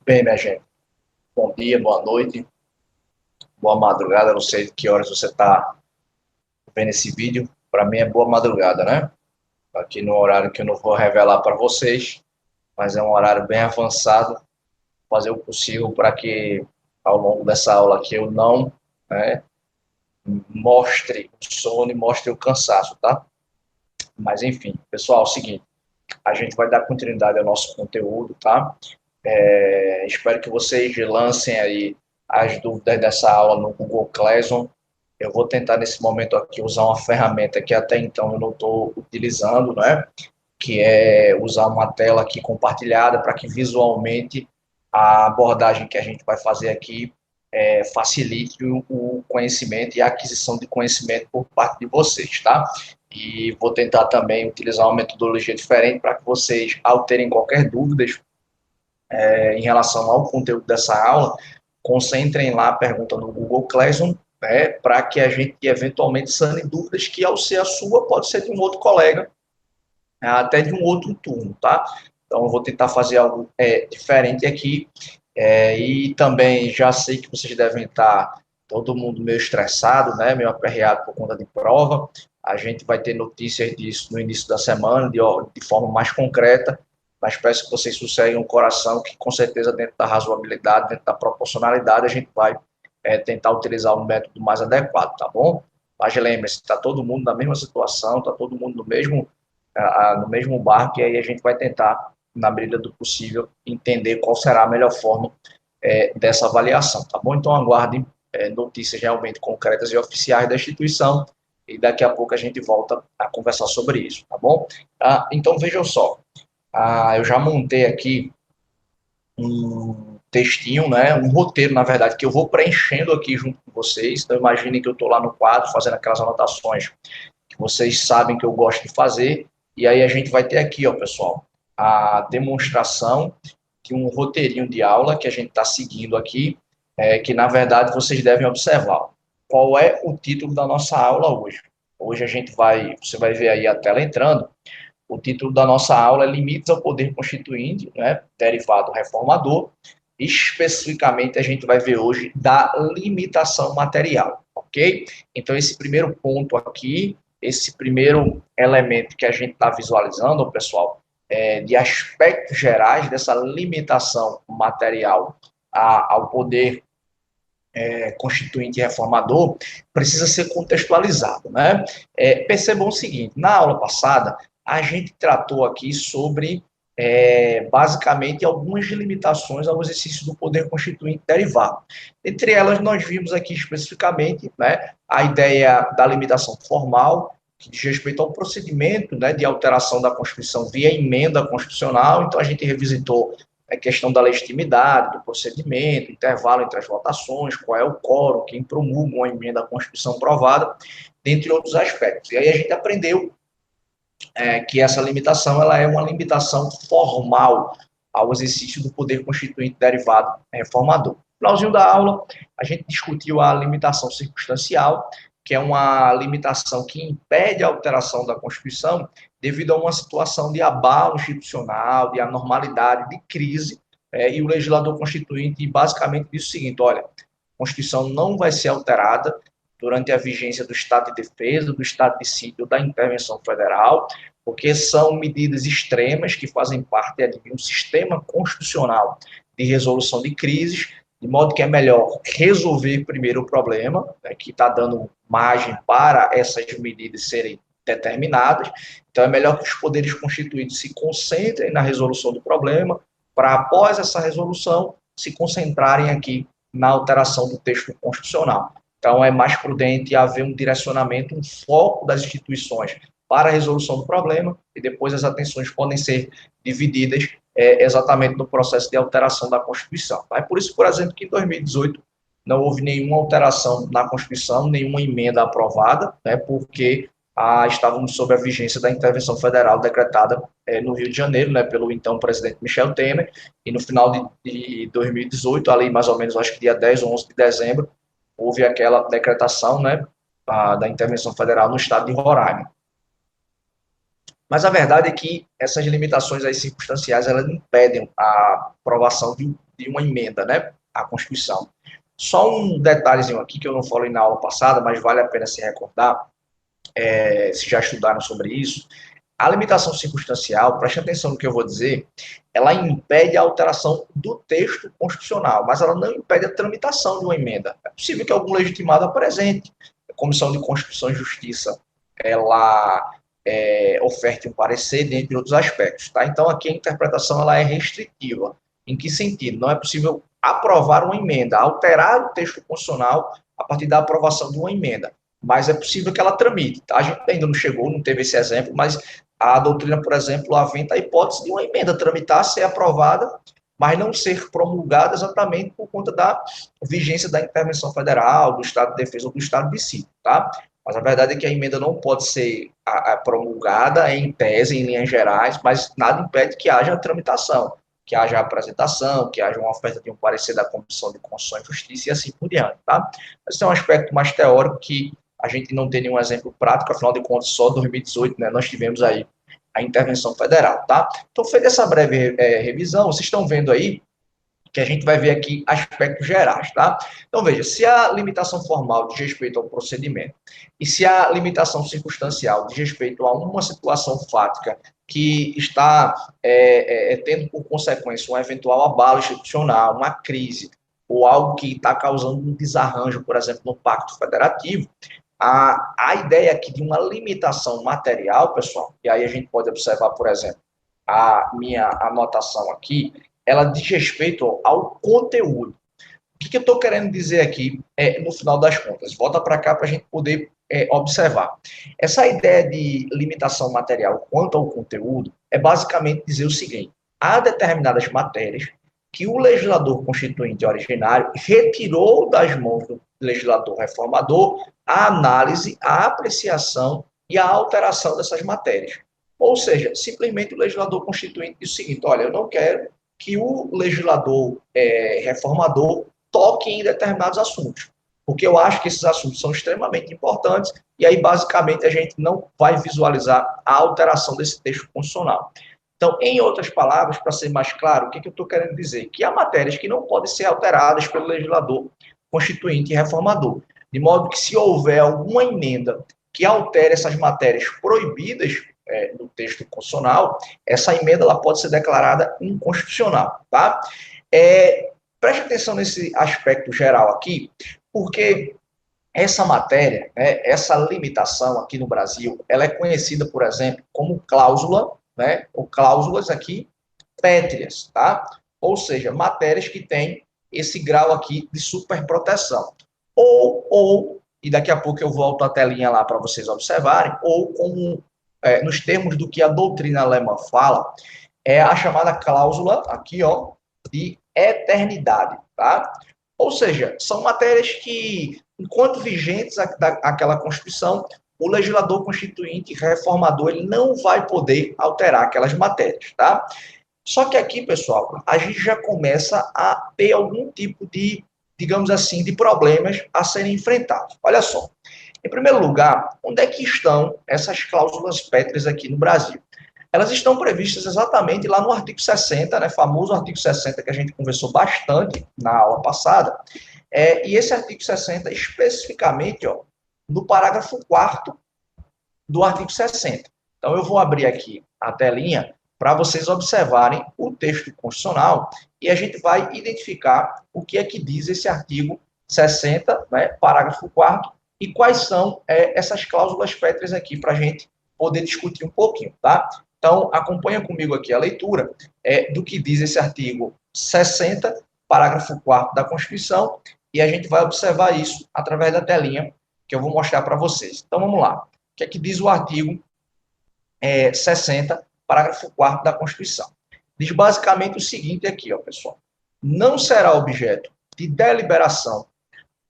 Bem, minha gente, bom dia, boa noite, boa madrugada, não sei de que horas você está vendo esse vídeo. Para mim é boa madrugada, né? Aqui no horário que eu não vou revelar para vocês, mas é um horário bem avançado. Fazer o possível para que ao longo dessa aula aqui eu não, né, mostre o sono e mostre o cansaço, tá? Mas enfim, pessoal, é o seguinte, a gente vai dar continuidade ao nosso conteúdo, tá? Espero que vocês lancem aí as dúvidas dessa aula no Google Classroom. Eu vou tentar nesse momento aqui usar uma ferramenta que até então eu não estou utilizando, né? Que é usar uma tela aqui compartilhada para que visualmente a abordagem que a gente vai fazer aqui facilite o conhecimento e a aquisição de conhecimento por parte de vocês, tá? E vou tentar também utilizar uma metodologia diferente para que vocês, ao terem qualquer dúvida em relação ao conteúdo dessa aula, concentrem lá a pergunta no Google Classroom, né, para que a gente eventualmente sane dúvidas que, ao ser a sua, pode ser de um outro colega, até de um outro turno, tá? Então, eu vou tentar fazer algo diferente aqui, e também já sei que vocês devem estar todo mundo meio estressado, né, meio aperreado por conta de prova. A gente vai ter notícias disso no início da semana, de forma mais concreta, mas peço que vocês sosseguem o coração, que com certeza dentro da razoabilidade, dentro da proporcionalidade, a gente vai tentar utilizar o método mais adequado, tá bom? Mas lembre-se, está todo mundo na mesma situação, está todo mundo no mesmo barco, e aí a gente vai tentar, na medida do possível, entender qual será a melhor forma dessa avaliação, tá bom? Então aguardem notícias realmente concretas e oficiais da instituição, e daqui a pouco a gente volta a conversar sobre isso, tá bom? Então vejam só, eu já montei aqui um textinho, né, um roteiro, na verdade, que eu vou preenchendo aqui junto com vocês. Então imaginem que eu estou lá no quadro fazendo aquelas anotações que vocês sabem que eu gosto de fazer, e aí a gente vai ter aqui, ó, pessoal, a demonstração de um roteirinho de aula que a gente está seguindo aqui, que na verdade vocês devem observar. Qual é o título da nossa aula hoje? Hoje você vai ver aí a tela entrando. O título da nossa aula é Limites ao Poder Constituinte, né, derivado reformador. Especificamente, a gente vai ver hoje da limitação material, ok? Então, esse primeiro ponto aqui, esse primeiro elemento que a gente está visualizando, pessoal, de aspectos gerais dessa limitação material ao poder constituinte e reformador, precisa ser contextualizado, né? Percebam o seguinte, na aula passada, a gente tratou aqui sobre, basicamente, algumas limitações ao exercício do poder constituinte derivado. Entre elas, nós vimos aqui especificamente, né, a ideia da limitação formal, que diz respeito ao procedimento, né, de alteração da Constituição via emenda constitucional. Então, a gente revisitou a questão da legitimidade, do procedimento, intervalo entre as votações, qual é o quórum, quem promulga uma emenda à Constituição aprovada, dentre outros aspectos. E aí a gente aprendeu que essa limitação ela é uma limitação formal ao exercício do poder constituinte derivado reformador. No finalzinho da aula, a gente discutiu a limitação circunstancial, que é uma limitação que impede a alteração da Constituição devido a uma situação de abalo institucional, de anormalidade, de crise, e o legislador constituinte basicamente diz o seguinte, olha, a Constituição não vai ser alterada durante a vigência do estado de defesa, do estado de sítio, da intervenção federal, porque são medidas extremas que fazem parte de um sistema constitucional de resolução de crises, de modo que é melhor resolver primeiro o problema, né, que está dando margem para essas medidas serem determinadas. Então, é melhor que os poderes constituídos se concentrem na resolução do problema, para, após essa resolução, se concentrarem aqui na alteração do texto constitucional. Então, é mais prudente haver um direcionamento, um foco das instituições para a resolução do problema, e depois as atenções podem ser divididas exatamente no processo de alteração da Constituição. É por isso, por exemplo, que em 2018 não houve nenhuma alteração na Constituição, nenhuma emenda aprovada, né, porque estávamos sob a vigência da intervenção federal decretada no Rio de Janeiro, né, pelo então presidente Michel Temer, e no final de 2018, ali mais ou menos, acho que dia 10 ou 11 de dezembro, houve aquela decretação, né, da intervenção federal no estado de Roraima. Mas a verdade é que essas limitações aí circunstanciais, elas impedem a aprovação de de uma emenda, né, à Constituição. Só um detalhezinho aqui que eu não falei na aula passada, mas vale a pena se recordar, se já estudaram sobre isso. A limitação circunstancial, preste atenção no que eu vou dizer, ela impede a alteração do texto constitucional, mas ela não impede a tramitação de uma emenda. É possível que algum legitimado apresente. A Comissão de Constituição e Justiça, ela oferte um parecer, dentre outros aspectos. Tá? Então, aqui a interpretação ela é restritiva. Em que sentido? Não é possível aprovar uma emenda, alterar o texto constitucional a partir da aprovação de uma emenda, mas é possível que ela tramite. Tá? A gente ainda não chegou, não teve esse exemplo, mas a doutrina, por exemplo, aventa a hipótese de uma emenda tramitar, ser aprovada, mas não ser promulgada exatamente por conta da vigência da intervenção federal, do Estado de Defesa ou do Estado de sítio, tá? Mas a verdade é que a emenda não pode ser promulgada em tese, em linhas gerais, mas nada impede que haja a tramitação, que haja a apresentação, que haja uma oferta de um parecer da Comissão de Constituição e Justiça e assim por diante, tá? Esse é um aspecto mais teórico que a gente não tem nenhum exemplo prático, afinal de contas, só em 2018, né, nós tivemos aí a intervenção federal, tá? Então, feita essa breve revisão, vocês estão vendo aí que a gente vai ver aqui aspectos gerais, tá? Então, veja, se a limitação formal diz respeito ao procedimento e se a limitação circunstancial diz respeito a uma situação fática que está tendo por consequência um eventual abalo institucional, uma crise, ou algo que está causando um desarranjo, por exemplo, no Pacto Federativo, a ideia aqui de uma limitação material, pessoal, e aí a gente pode observar, por exemplo, a minha anotação aqui, ela diz respeito ao conteúdo. O que eu estou querendo dizer aqui no final das contas? Volta para cá para a gente poder observar. Essa ideia de limitação material quanto ao conteúdo é basicamente dizer o seguinte: há determinadas matérias que o legislador constituinte originário retirou das mãos do legislador reformador a análise, a apreciação e a alteração dessas matérias. Ou seja, simplesmente o legislador constituinte diz o seguinte: olha, eu não quero que o legislador reformador toque em determinados assuntos, porque eu acho que esses assuntos são extremamente importantes e aí basicamente a gente não vai visualizar a alteração desse texto constitucional. Então, em outras palavras, para ser mais claro, o que eu estou querendo dizer? Que há matérias que não podem ser alteradas pelo legislador constituinte e reformador, de modo que se houver alguma emenda que altere essas matérias proibidas no texto constitucional, essa emenda ela pode ser declarada inconstitucional, tá? Preste atenção nesse aspecto geral aqui, porque essa matéria, essa limitação aqui no Brasil, ela é conhecida, por exemplo, como cláusula, né, ou cláusulas aqui pétreas, tá? Ou seja, matérias que têm esse grau aqui de superproteção. E daqui a pouco eu volto a telinha lá para vocês observarem, ou como nos termos do que a doutrina alemã fala, é a chamada cláusula aqui, ó, de eternidade, tá? Ou seja, são matérias que, enquanto vigentes aquela Constituição, o legislador constituinte reformador ele não vai poder alterar aquelas matérias, tá? Só que aqui, pessoal, a gente já começa a ter algum tipo de, digamos assim, de problemas a serem enfrentados. Olha só. Em primeiro lugar, onde é que estão essas cláusulas pétreas aqui no Brasil? Elas estão previstas exatamente lá no artigo 60, né, famoso artigo 60 que a gente conversou bastante na aula passada, e esse artigo 60 especificamente, ó, no parágrafo 4º do artigo 60. Então, eu vou abrir aqui a telinha para vocês observarem o texto constitucional e a gente vai identificar o que é que diz esse artigo 60, né, parágrafo 4º, e quais são essas cláusulas pétreas aqui para a gente poder discutir um pouquinho, tá? Então, acompanha comigo aqui a leitura do que diz esse artigo 60, parágrafo 4º da Constituição, e a gente vai observar isso através da telinha que eu vou mostrar para vocês. Então, vamos lá. O que é que diz o artigo 60, parágrafo 4º da Constituição? Diz basicamente o seguinte aqui, ó, pessoal. Não será objeto de deliberação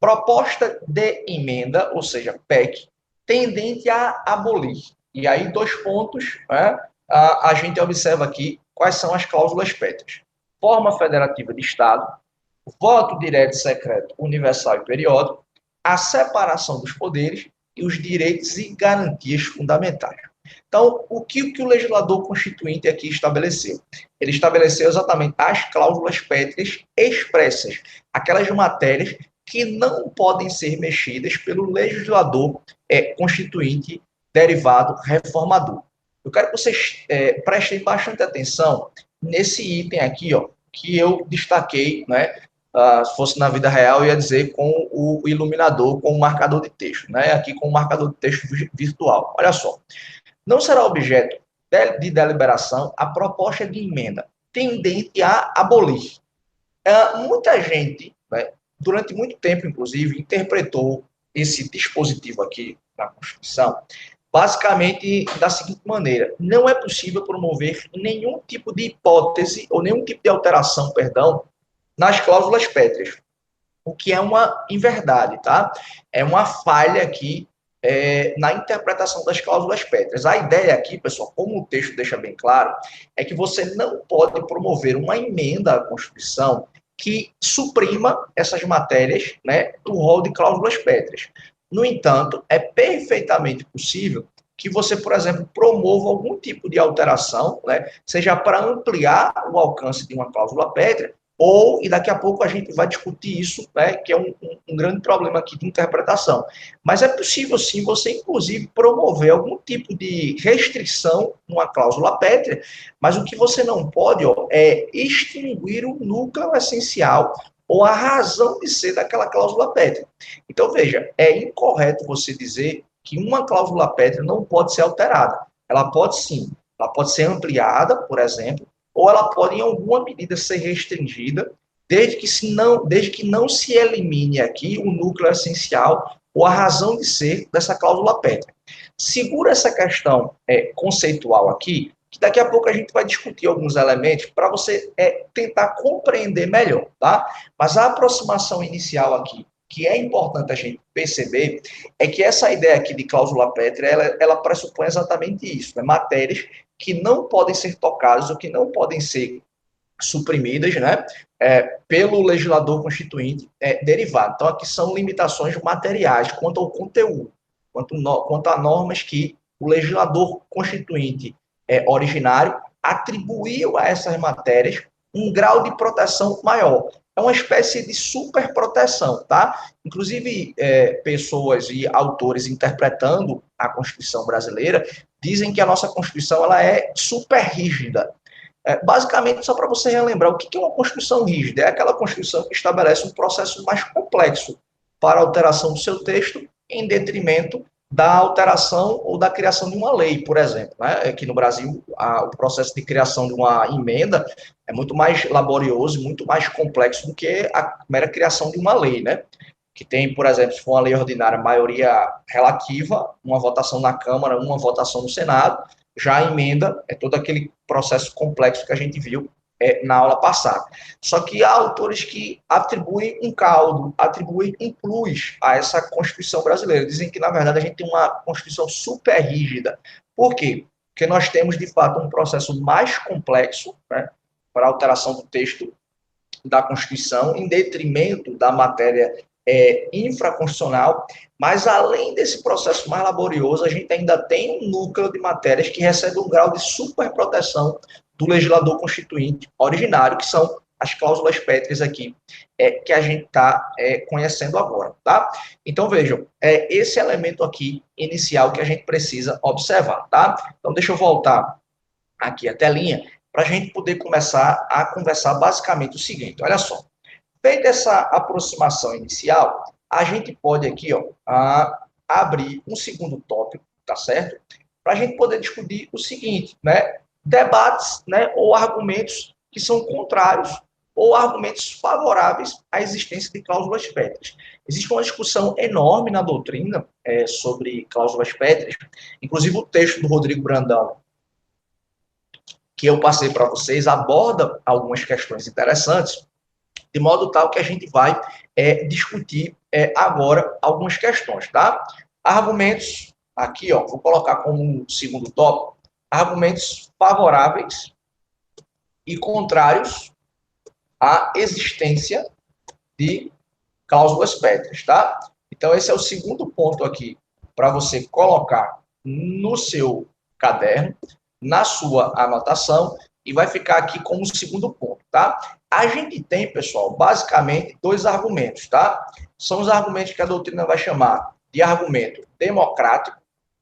proposta de emenda, ou seja, PEC, tendente a abolir. E aí, 2 pontos, né, a gente observa aqui quais são as cláusulas pétreas. Forma federativa de Estado, voto direto secreto universal e periódico, a separação dos poderes e os direitos e garantias fundamentais. Então, o que o legislador constituinte aqui estabeleceu? Ele estabeleceu exatamente as cláusulas pétreas expressas, aquelas matérias que não podem ser mexidas pelo legislador constituinte derivado reformador. Eu quero que vocês prestem bastante atenção nesse item aqui, ó, que eu destaquei, né? Se fosse na vida real, eu ia dizer com o iluminador, com o marcador de texto, né? Aqui com o marcador de texto virtual. Olha só. Não será objeto de deliberação a proposta de emenda tendente a abolir. Muita gente, né, durante muito tempo, inclusive, interpretou esse dispositivo aqui na Constituição basicamente da seguinte maneira: não é possível promover nenhum tipo de hipótese ou nenhum tipo de alteração, perdão, nas cláusulas pétreas, o que é uma inverdade, tá? É uma falha aqui na interpretação das cláusulas pétreas. A ideia aqui, pessoal, como o texto deixa bem claro, é que você não pode promover uma emenda à Constituição que suprima essas matérias, né, do rol de cláusulas pétreas. No entanto, é perfeitamente possível que você, por exemplo, promova algum tipo de alteração, né, seja para ampliar o alcance de uma cláusula pétrea, e daqui a pouco a gente vai discutir isso, né, que é um grande problema aqui de interpretação. Mas é possível sim você, inclusive, promover algum tipo de restrição numa cláusula pétrea, mas o que você não pode é extinguir o núcleo essencial ou a razão de ser daquela cláusula pétrea. Então, veja, é incorreto você dizer que uma cláusula pétrea não pode ser alterada. Ela pode sim, ela pode ser ampliada, por exemplo, ou ela pode, em alguma medida, ser restringida, desde que não se elimine aqui o núcleo essencial ou a razão de ser dessa cláusula pétrea. Segura essa questão conceitual aqui, que daqui a pouco a gente vai discutir alguns elementos para você tentar compreender melhor, tá? Mas a aproximação inicial aqui, que é importante a gente perceber, é que essa ideia aqui de cláusula pétrea, ela pressupõe exatamente isso, né? Matérias que não podem ser tocadas ou que não podem ser suprimidas, né, pelo legislador constituinte derivado. Então, aqui são limitações materiais quanto ao conteúdo, quanto a normas que o legislador constituinte originário atribuiu a essas matérias um grau de proteção maior. É uma espécie de superproteção, tá? Inclusive, pessoas e autores interpretando a Constituição brasileira dizem que a nossa Constituição ela é super rígida. Basicamente, só para você relembrar, o que é uma Constituição rígida? É aquela Constituição que estabelece um processo mais complexo para a alteração do seu texto, em detrimento da alteração ou da criação de uma lei, por exemplo. Né? Aqui no Brasil, o processo de criação de uma emenda é muito mais laborioso, muito mais complexo do que a mera criação de uma lei, né? Que tem, por exemplo, se for uma lei ordinária, maioria relativa, uma votação na Câmara, uma votação no Senado. Já a emenda é todo aquele processo complexo que a gente viu na aula passada. Só que há autores que atribuem um caldo, atribuem um plus a essa Constituição brasileira. Dizem que, na verdade, a gente tem uma Constituição super rígida. Por quê? Porque nós temos, de fato, um processo mais complexo, né, para a alteração do texto da Constituição, em detrimento da matéria infraconstitucional, mas além desse processo mais laborioso, a gente ainda tem um núcleo de matérias que recebe um grau de superproteção do legislador constituinte originário, que são as cláusulas pétreas aqui, que a gente está conhecendo agora, tá? Então, vejam, esse elemento aqui inicial que a gente precisa observar, tá? Então, deixa eu voltar aqui a telinha, para a gente poder começar a conversar basicamente o seguinte, olha só. Feita essa aproximação inicial, a gente pode aqui abrir um segundo tópico, tá certo? Para a gente poder discutir o seguinte, né? Debates, né, ou argumentos que são contrários ou argumentos favoráveis à existência de cláusulas pétreas. Existe uma discussão enorme na doutrina sobre cláusulas pétreas, inclusive o texto do Rodrigo Brandão, que eu passei para vocês, aborda algumas questões interessantes, de modo tal que a gente vai discutir agora algumas questões, tá? Argumentos, aqui, vou colocar como segundo tópico, argumentos favoráveis e contrários à existência de cláusulas pétreas, tá? Então, esse é o segundo ponto aqui para você colocar no seu caderno, na sua anotação, e vai ficar aqui como segundo ponto, tá? A gente tem, pessoal, basicamente dois argumentos, tá? São os argumentos que a doutrina vai chamar de argumento democrático,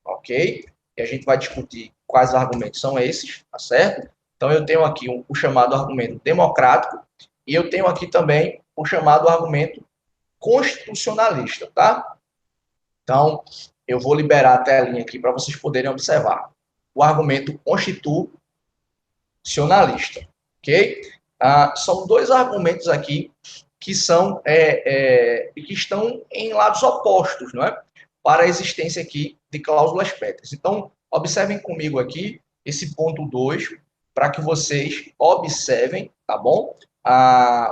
ok? E a gente vai discutir quais argumentos são esses, tá certo? Então, eu tenho aqui o chamado argumento democrático e eu tenho aqui também o chamado argumento constitucionalista, tá? Então, eu vou liberar a telinha aqui para vocês poderem observar. O argumento constitucionalista, ok? São dois argumentos aqui que são que estão em lados opostos, não é? Para a existência aqui de cláusulas pétreas. Então, observem comigo aqui esse ponto 2, para que vocês observem, tá bom?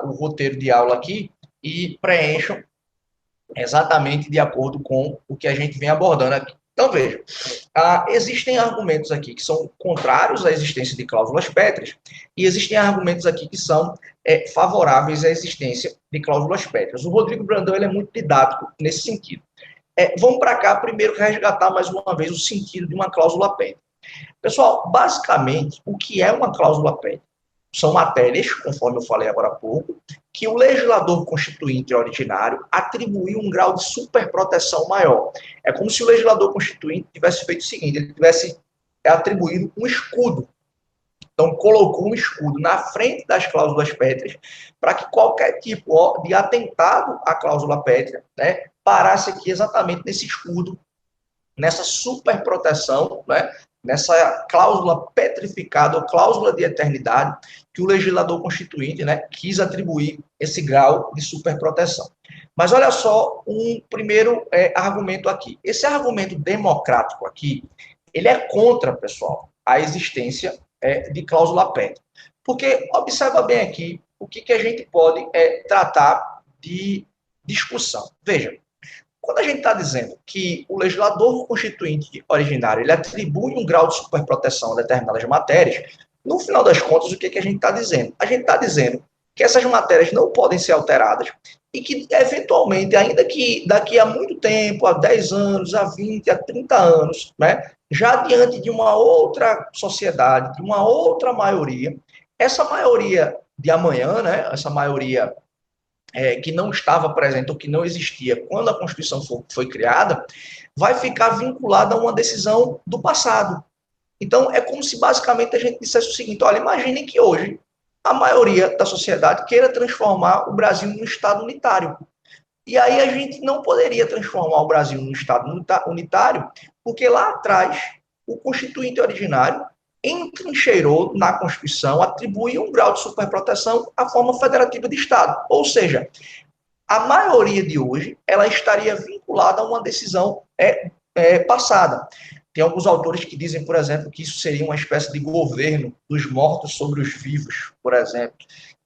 O roteiro de aula aqui e preencham exatamente de acordo com o que a gente vem abordando aqui. Então, veja, existem argumentos aqui que são contrários à existência de cláusulas pétreas e existem argumentos aqui que são favoráveis à existência de cláusulas pétreas. O Rodrigo Brandão ele é muito didático nesse sentido. Vamos para cá primeiro resgatar mais uma vez o sentido de uma cláusula pétrea. Pessoal, basicamente, o que é uma cláusula pétrea? São matérias, conforme eu falei agora há pouco, que o legislador constituinte originário atribuiu um grau de superproteção maior. É como se o legislador constituinte tivesse feito o seguinte, ele tivesse atribuído um escudo. Então, colocou um escudo na frente das cláusulas pétreas para que qualquer tipo de atentado à cláusula pétrea, né, parasse aqui exatamente nesse escudo, nessa superproteção, né, nessa cláusula petrificada, ou cláusula de eternidade, que o legislador constituinte, né, quis atribuir esse grau de superproteção. Mas olha só um primeiro argumento aqui. Esse argumento democrático aqui, ele é contra, pessoal, a existência de cláusula pétrea. Porque, observa bem aqui, o que a gente pode tratar de discussão. Veja, quando a gente está dizendo que o legislador constituinte originário ele atribui um grau de superproteção a determinadas matérias, no final das contas, o que a gente está dizendo? A gente está dizendo que essas matérias não podem ser alteradas e que, eventualmente, ainda que daqui a muito tempo, há 10 anos, há 20, há 30 anos, né, já diante de uma outra sociedade, de uma outra maioria, essa maioria de amanhã, né, essa maioria que não estava presente ou que não existia quando a Constituição foi criada, vai ficar vinculada a uma decisão do passado. Então, é como se basicamente a gente dissesse o seguinte, olha, imaginem que hoje a maioria da sociedade queira transformar o Brasil num Estado unitário. E aí a gente não poderia transformar o Brasil num Estado unitário, porque lá atrás o Constituinte originário entrincheirou na Constituição, atribuiu um grau de superproteção à forma federativa de Estado. Ou seja, a maioria de hoje ela estaria vinculada a uma decisão passada. Tem alguns autores que dizem, por exemplo, que isso seria uma espécie de governo dos mortos sobre os vivos, por exemplo.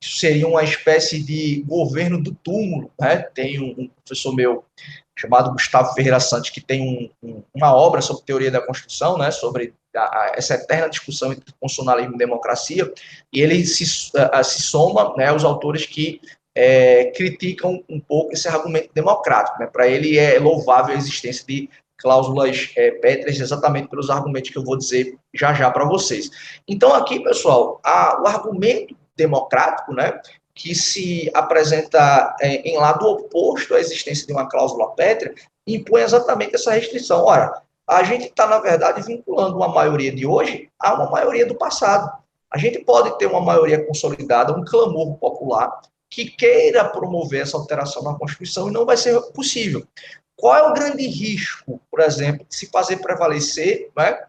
Isso seria uma espécie de governo do túmulo. Né? Tem um professor meu chamado Gustavo Ferreira Santos, que tem uma obra sobre teoria da Constituição, né, sobre essa eterna discussão entre constitucionalismo e democracia, e ele se soma, né, aos autores que criticam um pouco esse argumento democrático. Né? Para ele é louvável a existência de cláusulas pétreas, exatamente pelos argumentos que eu vou dizer já para vocês. Então, aqui, pessoal, o argumento democrático, né, que se apresenta em lado oposto à existência de uma cláusula pétrea, impõe exatamente essa restrição. Ora, a gente está, na verdade, vinculando uma maioria de hoje a uma maioria do passado. A gente pode ter uma maioria consolidada, um clamor popular, que queira promover essa alteração na Constituição e não vai ser possível. Qual é o grande risco, por exemplo, de se fazer prevalecer, né,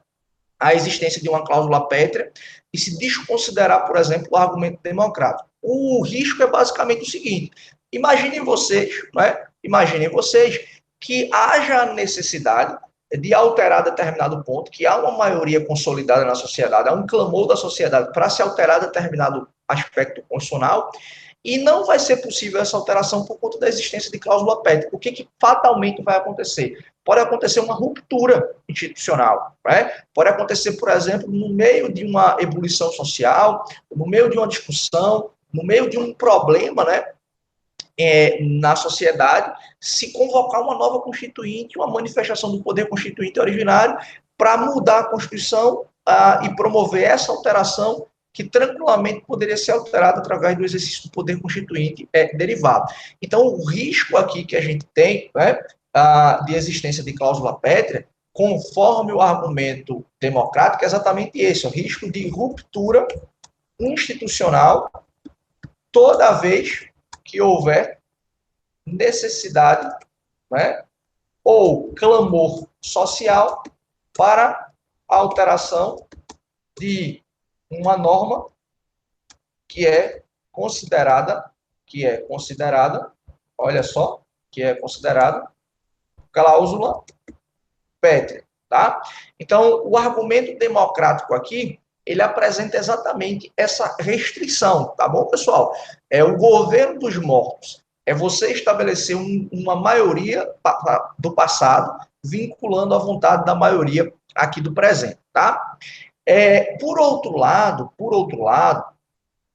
a existência de uma cláusula pétrea e se desconsiderar, por exemplo, o argumento democrático? O risco é basicamente o seguinte: imaginem vocês que haja a necessidade de alterar determinado ponto, que há uma maioria consolidada na sociedade, há um clamor da sociedade para se alterar determinado aspecto constitucional, e não vai ser possível essa alteração por conta da existência de cláusula pétrea. O que fatalmente vai acontecer? Pode acontecer uma ruptura institucional. Né? Pode acontecer, por exemplo, no meio de uma ebulição social, no meio de uma discussão, no meio de um problema, né, na sociedade, se convocar uma nova constituinte, uma manifestação do poder constituinte originário, para mudar a Constituição e promover essa alteração que tranquilamente poderia ser alterada através do exercício do poder constituinte derivado. Então, o risco aqui que a gente tem, né, de existência de cláusula pétrea, conforme o argumento democrático, é exatamente esse, o risco de ruptura institucional toda vez que houver necessidade, né, ou clamor social para a alteração de uma norma que é considerada, olha só, que é considerada cláusula pétrea, tá? Então, o argumento democrático aqui, ele apresenta exatamente essa restrição, tá bom, pessoal? É o governo dos mortos, é você estabelecer uma maioria do passado, vinculando a vontade da maioria aqui do presente, tá? Por outro lado,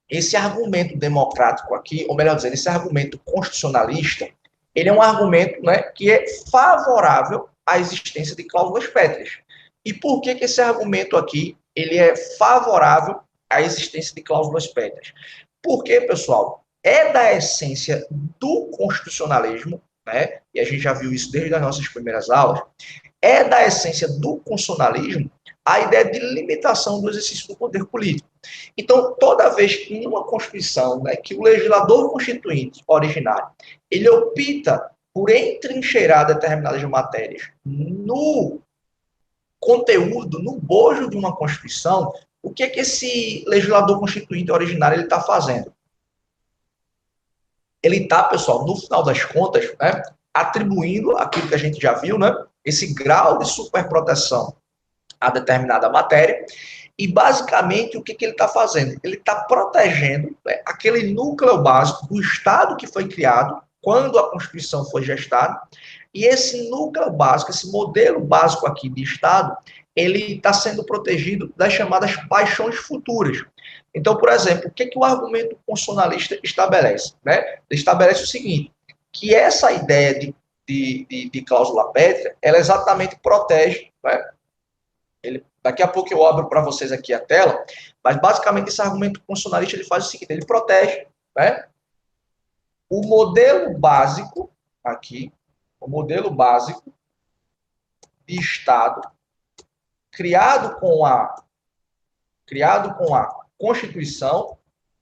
esse argumento democrático aqui, ou melhor dizendo, esse argumento constitucionalista, ele é um argumento, né, que é favorável à existência de cláusulas pétreas. E por que esse argumento aqui ele é favorável à existência de cláusulas pétreas? Porque, pessoal, é da essência do constitucionalismo, né, e a gente já viu isso desde as nossas primeiras aulas, é da essência do constitucionalismo a ideia de limitação do exercício do poder político. Então, toda vez que em uma Constituição, né, que o legislador constituinte originário, ele opta por entrincheirar determinadas matérias no conteúdo, no bojo de uma Constituição, o que esse legislador constituinte originário está fazendo? Ele está, pessoal, no final das contas, né, atribuindo aquilo que a gente já viu, né, esse grau de superproteção a determinada matéria, e basicamente o que ele está fazendo? Ele está protegendo, né, aquele núcleo básico do Estado que foi criado quando a Constituição foi gestada, e esse núcleo básico, esse modelo básico aqui de Estado, ele está sendo protegido das chamadas paixões futuras. Então, por exemplo, o que o argumento constitucionalista estabelece? Né? Ele estabelece o seguinte, que essa ideia de cláusula pétrea, ela exatamente protege, né? Daqui a pouco eu abro para vocês aqui a tela, mas basicamente esse argumento constitucionalista ele faz o seguinte, ele protege, né, o modelo básico aqui, o modelo básico de Estado criado com a Constituição.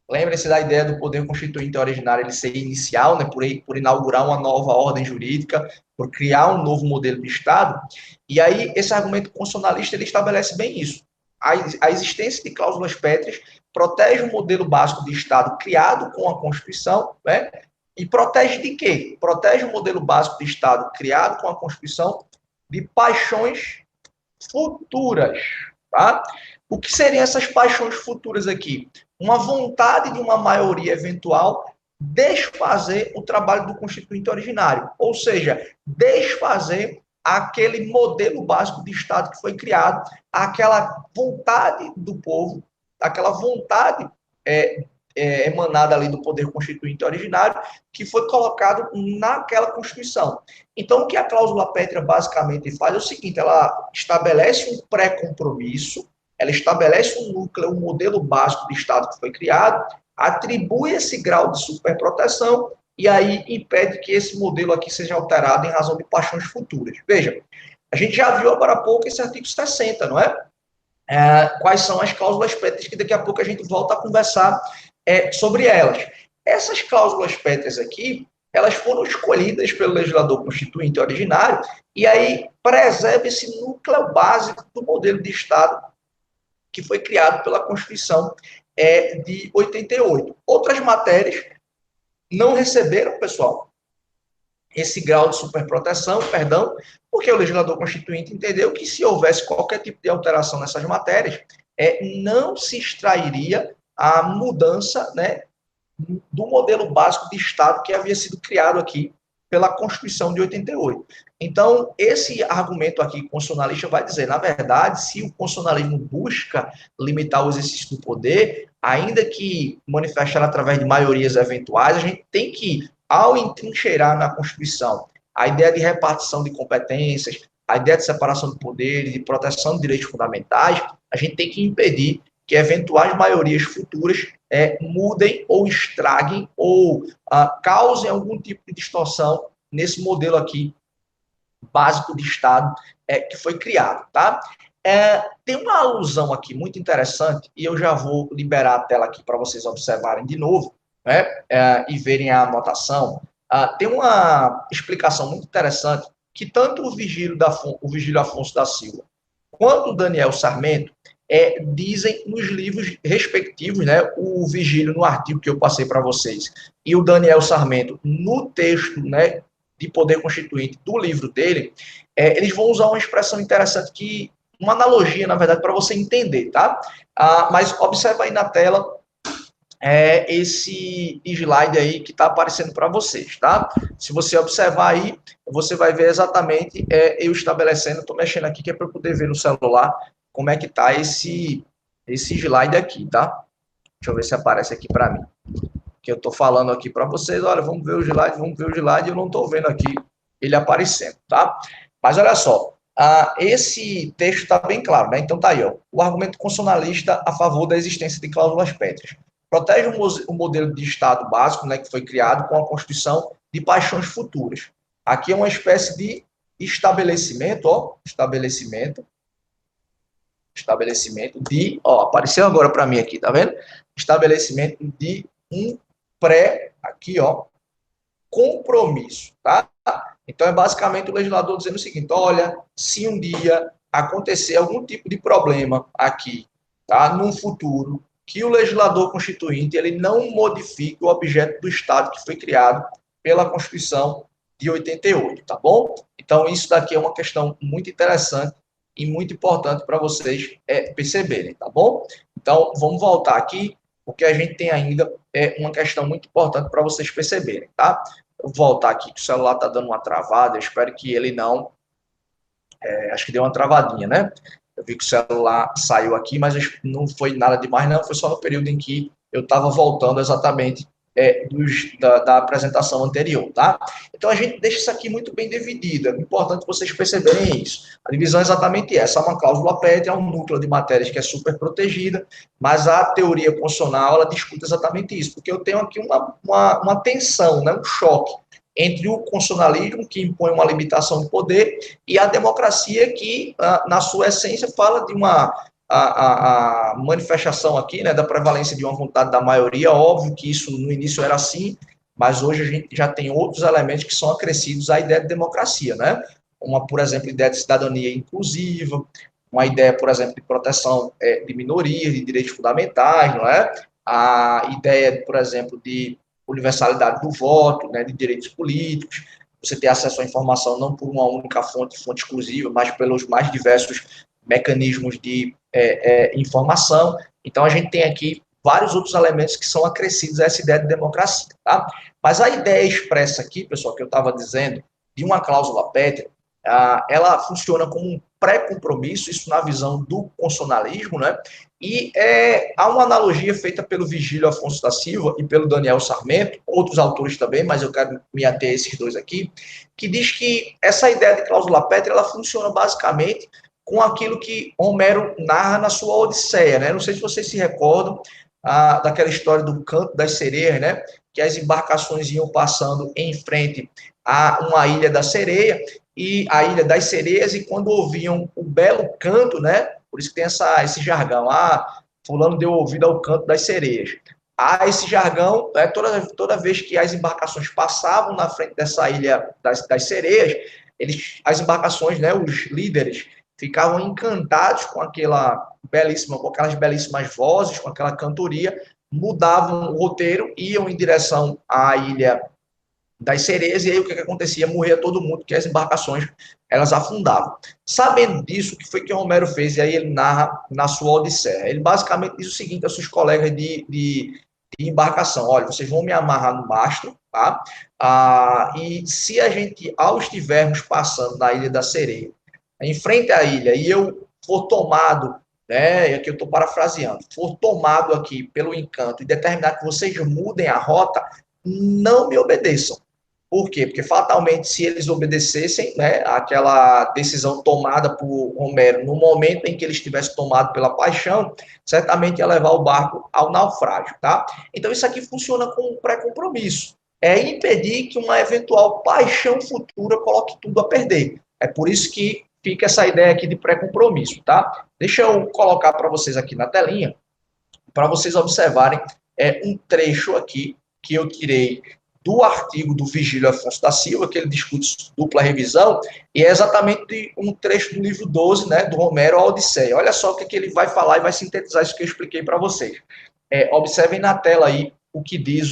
Lembre-se da ideia do poder constituinte originário ele ser inicial, né, por inaugurar uma nova ordem jurídica, por criar um novo modelo de Estado. E aí, esse argumento constitucionalista ele estabelece bem isso. A existência de cláusulas pétreas protege o modelo básico de Estado criado com a Constituição, né? E protege de quê? Protege o modelo básico de Estado criado com a Constituição de paixões futuras, tá? O que seriam essas paixões futuras aqui? Uma vontade de uma maioria eventual desfazer o trabalho do constituinte originário, ou seja, desfazer aquele modelo básico de Estado que foi criado, aquela vontade do povo, aquela vontade emanada ali do poder constituinte originário, que foi colocado naquela Constituição. Então, o que a cláusula pétrea basicamente faz é o seguinte, ela estabelece um pré-compromisso, ela estabelece um núcleo, um modelo básico de Estado que foi criado, atribui esse grau de superproteção e aí impede que esse modelo aqui seja alterado em razão de paixões futuras. Veja, a gente já viu agora há pouco esse artigo 60, não é? Quais são as cláusulas pétreas que daqui a pouco a gente volta a conversar sobre elas. Essas cláusulas pétreas aqui, elas foram escolhidas pelo legislador constituinte originário e aí preserva esse núcleo básico do modelo de Estado que foi criado pela Constituição de 88. Outras matérias não receberam, pessoal, esse grau de superproteção, porque o legislador constituinte entendeu que se houvesse qualquer tipo de alteração nessas matérias, não se extrairia a mudança, né, do modelo básico de Estado que havia sido criado aqui pela Constituição de 88. Então, esse argumento aqui constitucionalista vai dizer, na verdade, se o constitucionalismo busca limitar o exercício do poder, ainda que manifestar através de maiorias eventuais, a gente tem que, ao entrincheirar na Constituição a ideia de repartição de competências, a ideia de separação de poderes, de proteção de direitos fundamentais, a gente tem que impedir que eventuais maiorias futuras mudem ou estraguem ou causem algum tipo de distorção nesse modelo aqui básico de Estado que foi criado, tá? Tem uma alusão aqui muito interessante, e eu já vou liberar a tela aqui para vocês observarem de novo, né, e verem a anotação. Tem uma explicação muito interessante que tanto o Vigílio Afonso da Silva quanto o Daniel Sarmento dizem nos livros respectivos, né, o Vigílio no artigo que eu passei para vocês e o Daniel Sarmento no texto, né, de poder constituinte do livro dele, eles vão usar uma expressão interessante que uma analogia, na verdade, para você entender, tá? Mas observa aí na tela esse slide aí que está aparecendo para vocês, tá? Se você observar aí, você vai ver exatamente eu estabelecendo, estou mexendo aqui que é para eu poder ver no celular como é que está esse slide aqui, tá? Deixa eu ver se aparece aqui para mim. Que eu estou falando aqui para vocês, olha, vamos ver o slide, eu não estou vendo aqui ele aparecendo, tá? Mas olha só, esse texto está bem claro, né? Então tá aí, ó, o argumento constitucionalista a favor da existência de cláusulas pétreas. Protege o modelo de Estado básico, né, que foi criado com a Constituição de paixões futuras. Aqui é uma espécie de estabelecimento, ó, estabelecimento de, ó, apareceu agora para mim aqui, tá vendo? Estabelecimento de um aqui, ó, compromisso, tá? Então, é basicamente o legislador dizendo o seguinte, olha, se um dia acontecer algum tipo de problema aqui, tá, num futuro, que o legislador constituinte, ele não modifique o objeto do Estado que foi criado pela Constituição de 88, tá bom? Então, isso daqui é uma questão muito interessante e muito importante para vocês perceberem, tá bom? Então, vamos voltar aqui, porque a gente tem ainda uma questão muito importante para vocês perceberem, tá? Eu vou voltar aqui, que o celular está dando uma travada, eu espero que ele não... acho que deu uma travadinha, né? Eu vi que o celular saiu aqui, mas não foi nada demais, não, foi só no período em que eu estava voltando exatamente da apresentação anterior, tá? Então, a gente deixa isso aqui muito bem dividido, é importante vocês perceberem isso. A divisão é exatamente essa, uma cláusula pétrea, um núcleo de matérias que é super protegida, mas a teoria constitucional, ela discute exatamente isso, porque eu tenho aqui uma tensão, né, um choque entre o constitucionalismo, que impõe uma limitação de poder, e a democracia, que, na sua essência, fala de uma a manifestação aqui, né, da prevalência de uma vontade da maioria. Óbvio que isso no início era assim, mas hoje a gente já tem outros elementos que são acrescidos à ideia de democracia, né? Uma, por exemplo, ideia de cidadania inclusiva, uma ideia, por exemplo, de proteção de minorias, de direitos fundamentais, não é? A ideia, por exemplo, de universalidade do voto, né, de direitos políticos, você ter acesso à informação não por uma única fonte exclusiva, mas pelos mais diversos mecanismos de informação. Então, a gente tem aqui vários outros elementos que são acrescidos a essa ideia de democracia, tá? Mas a ideia expressa aqui, pessoal, que eu estava dizendo, de uma cláusula pétrea, ela funciona como um pré-compromisso, isso na visão do constitucionalismo, né? E há uma analogia feita pelo Vigílio Afonso da Silva e pelo Daniel Sarmento, outros autores também, mas eu quero me ater a esses dois aqui, que diz que essa ideia de cláusula pétrea, ela funciona basicamente com aquilo que Homero narra na sua Odisseia, né? Não sei se vocês se recordam daquela história do Canto das Sereias, né? Que as embarcações iam passando em frente a uma ilha da sereia, e a Ilha das Sereias, e quando ouviam o belo canto, né? Por isso que tem esse jargão, fulano deu ouvido ao canto das sereias. Esse jargão, toda vez que as embarcações passavam na frente dessa Ilha das Sereias, as embarcações, né, os líderes, ficavam encantados com aquelas belíssimas vozes, com aquela cantoria, mudavam o roteiro, iam em direção à Ilha das Sereias, e aí o que acontecia? Morria todo mundo, porque as embarcações, elas afundavam. Sabendo disso, o que foi que Homero fez? E aí ele narra na sua Odisseia. Ele basicamente diz o seguinte aos seus colegas de embarcação: olha, vocês vão me amarrar no mastro, tá? E se a gente, ao estivermos passando na Ilha da Sereia, em frente à ilha, e eu for tomado, né, e aqui eu estou parafraseando, for tomado aqui pelo encanto e determinar que vocês mudem a rota, não me obedeçam. Por quê? Porque fatalmente, se eles obedecessem, né, aquela decisão tomada por Romero no momento em que ele estivesse tomado pela paixão, certamente ia levar o barco ao naufrágio, tá? Então isso aqui funciona como um pré-compromisso. É impedir que uma eventual paixão futura coloque tudo a perder. É por isso que fica essa ideia aqui de pré-compromisso, tá? Deixa eu colocar para vocês aqui na telinha, para vocês observarem um trecho aqui que eu tirei do artigo do Vigílio Afonso da Silva, que ele discute dupla revisão, e é exatamente um trecho do livro 12, né, do Romero, a Odisseia. Olha só o que ele vai falar e vai sintetizar isso que eu expliquei para vocês. Observem na tela aí o que diz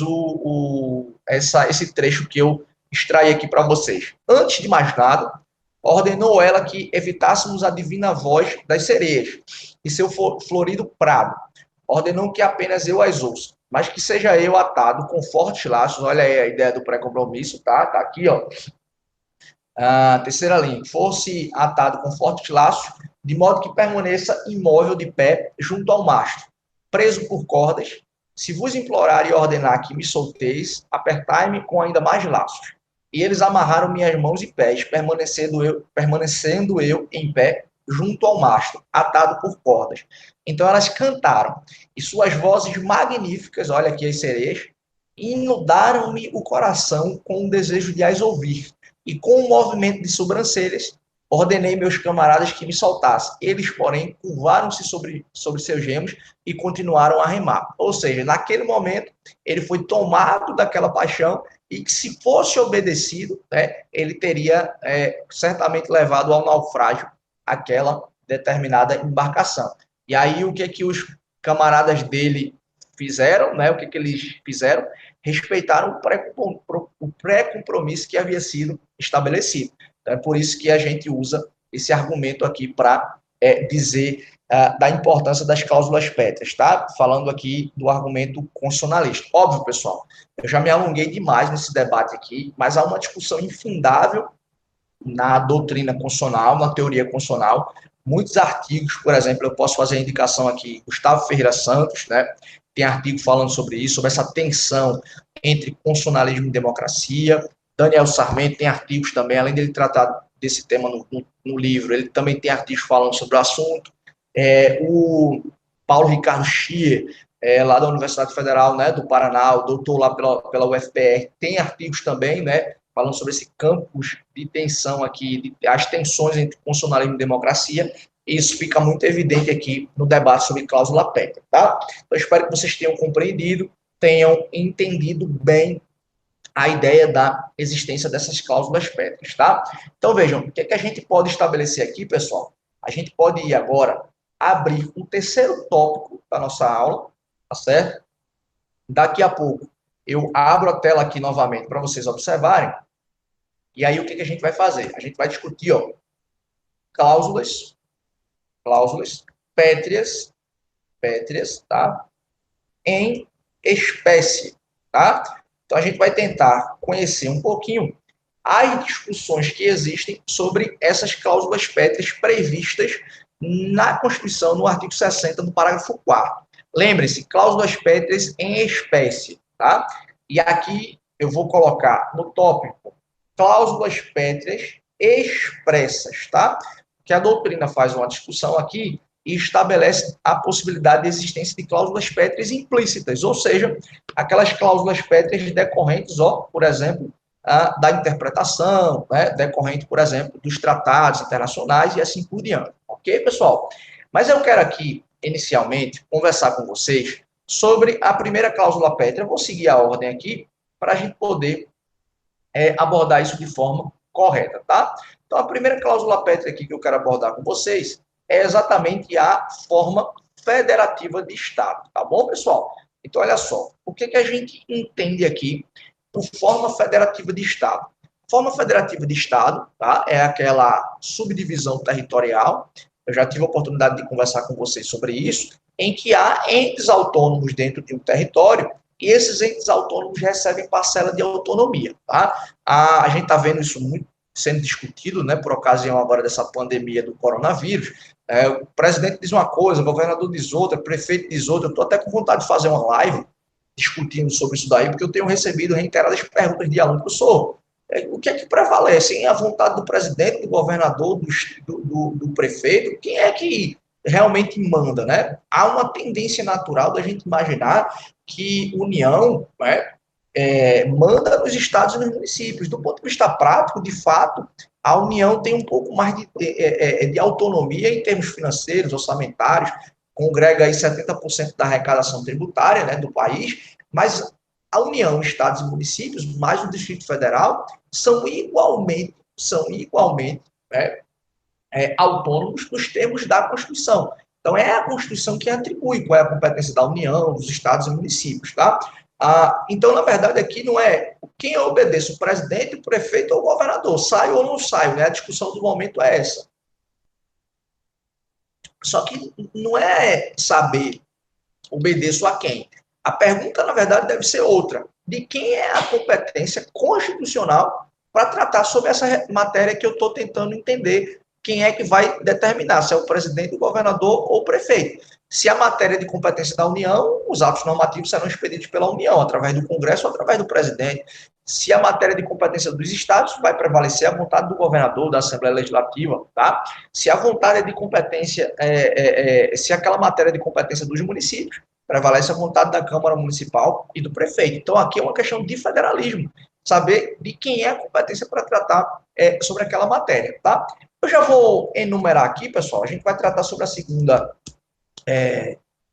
esse trecho que eu extraí aqui para vocês. Antes de mais nada, ordenou ela que evitássemos a divina voz das sereias e seu florido prado. Ordenou que apenas eu as ouça, mas que seja eu atado com fortes laços. Olha aí a ideia do pré-compromisso, tá? Tá aqui, ó. A terceira linha. Fosse atado com fortes laços, de modo que permaneça imóvel de pé junto ao mastro, preso por cordas. Se vos implorar e ordenar que me solteis, apertai-me com ainda mais laços. E eles amarraram minhas mãos e pés, permanecendo eu em pé junto ao mastro, atado por cordas. Então elas cantaram, e suas vozes magníficas, olha aqui as sereias, inundaram-me o coração com o desejo de as ouvir. E com um movimento de sobrancelhas, ordenei meus camaradas que me soltassem. Eles, porém, curvaram-se sobre seus remos e continuaram a remar. Ou seja, naquele momento, ele foi tomado daquela paixão e que, se fosse obedecido, né, ele teria certamente levado ao naufrágio aquela determinada embarcação. E aí, o que os camaradas dele fizeram, né? O que eles fizeram? Respeitaram o pré-compromisso que havia sido estabelecido. Então, é por isso que a gente usa esse argumento aqui para dizer da importância das cláusulas pétreas, tá? Falando aqui do argumento constitucionalista. Óbvio, pessoal, eu já me alonguei demais nesse debate aqui, mas há uma discussão infindável na doutrina constitucional, na teoria constitucional, muitos artigos, por exemplo, eu posso fazer a indicação aqui, Gustavo Ferreira Santos, né, tem artigo falando sobre isso, sobre essa tensão entre constitucionalismo e democracia. Daniel Sarmento tem artigos também, além dele tratar desse tema no livro, ele também tem artigos falando sobre o assunto. O Paulo Ricardo Schier, lá da Universidade Federal, né, do Paraná, o doutor lá pela UFPR, tem artigos também, né, falando sobre esse campus de tensão aqui, as tensões entre constitucionalismo e democracia. Isso fica muito evidente aqui no debate sobre cláusula pétrea, tá? Então, espero que vocês tenham compreendido, tenham entendido bem a ideia da existência dessas cláusulas pétreas, tá? Então, vejam, o que é que a gente pode estabelecer aqui, pessoal? A gente pode ir agora abrir um terceiro tópico da nossa aula, tá certo? Daqui a pouco eu abro a tela aqui novamente para vocês observarem. E aí, o que a gente vai fazer? A gente vai discutir, ó, cláusulas pétreas, tá? Em espécie, tá? Então, a gente vai tentar conhecer um pouquinho as discussões que existem sobre essas cláusulas pétreas previstas na Constituição, no artigo 60, no parágrafo 4º. Lembre-se, cláusulas pétreas em espécie, tá? E aqui eu vou colocar no tópico cláusulas pétreas expressas, tá? Que a doutrina faz uma discussão aqui e estabelece a possibilidade de existência de cláusulas pétreas implícitas, ou seja, aquelas cláusulas pétreas decorrentes, ó, por exemplo, da interpretação, né, decorrente, por exemplo, dos tratados internacionais e assim por diante. Ok, pessoal? Mas eu quero aqui, inicialmente, conversar com vocês sobre a primeira cláusula pétrea. Eu vou seguir a ordem aqui para a gente poder abordar isso de forma correta, tá? Então, a primeira cláusula pétrea aqui que eu quero abordar com vocês é exatamente a forma federativa de Estado, tá bom, pessoal? Então, olha só, o que a gente entende aqui por forma federativa de Estado? Forma federativa de Estado, tá? É aquela subdivisão territorial, eu já tive a oportunidade de conversar com vocês sobre isso, em que há entes autônomos dentro de um território e esses entes autônomos recebem parcela de autonomia, tá? A gente está vendo isso muito sendo discutido, né, por ocasião agora dessa pandemia do coronavírus. O presidente diz uma coisa, o governador diz outra, o prefeito diz outra. Eu estou até com vontade de fazer uma live discutindo sobre isso daí, porque eu tenho recebido reiteradas perguntas de aluno, professor, O que é que prevalece? Hein? A vontade do presidente, do governador, do prefeito? Quem é que realmente manda, né? Há uma tendência natural da gente imaginar que União, né, manda nos estados e nos municípios. Do ponto de vista prático, de fato, a União tem um pouco mais de autonomia em termos financeiros, orçamentários, congrega aí 70% da arrecadação tributária, né, do país, mas a União, estados e municípios, mais o Distrito Federal, são igualmente né, autônomos nos termos da Constituição. Então, é a Constituição que atribui qual é a competência da União, dos estados e municípios, tá? Então, na verdade, aqui não é quem eu obedeço, o presidente, o prefeito ou o governador, saio ou não saio, né? A discussão do momento é essa. Só que não é saber obedeço a quem. A pergunta, na verdade, deve ser outra. De quem é a competência constitucional para tratar sobre essa matéria que eu estou tentando entender quem é que vai determinar, se é o presidente, o governador ou o prefeito. Se a matéria é de competência da União, os atos normativos serão expedidos pela União, através do Congresso ou através do presidente. Se a matéria é de competência dos estados, vai prevalecer a vontade do governador, da Assembleia Legislativa, tá? Se a vontade é de competência, se aquela matéria é de competência dos municípios, prevalece a vontade da Câmara Municipal e do prefeito. Então, aqui é uma questão de federalismo, saber de quem é a competência para tratar sobre aquela matéria, tá? Eu já vou enumerar aqui, pessoal, a gente vai tratar sobre a segunda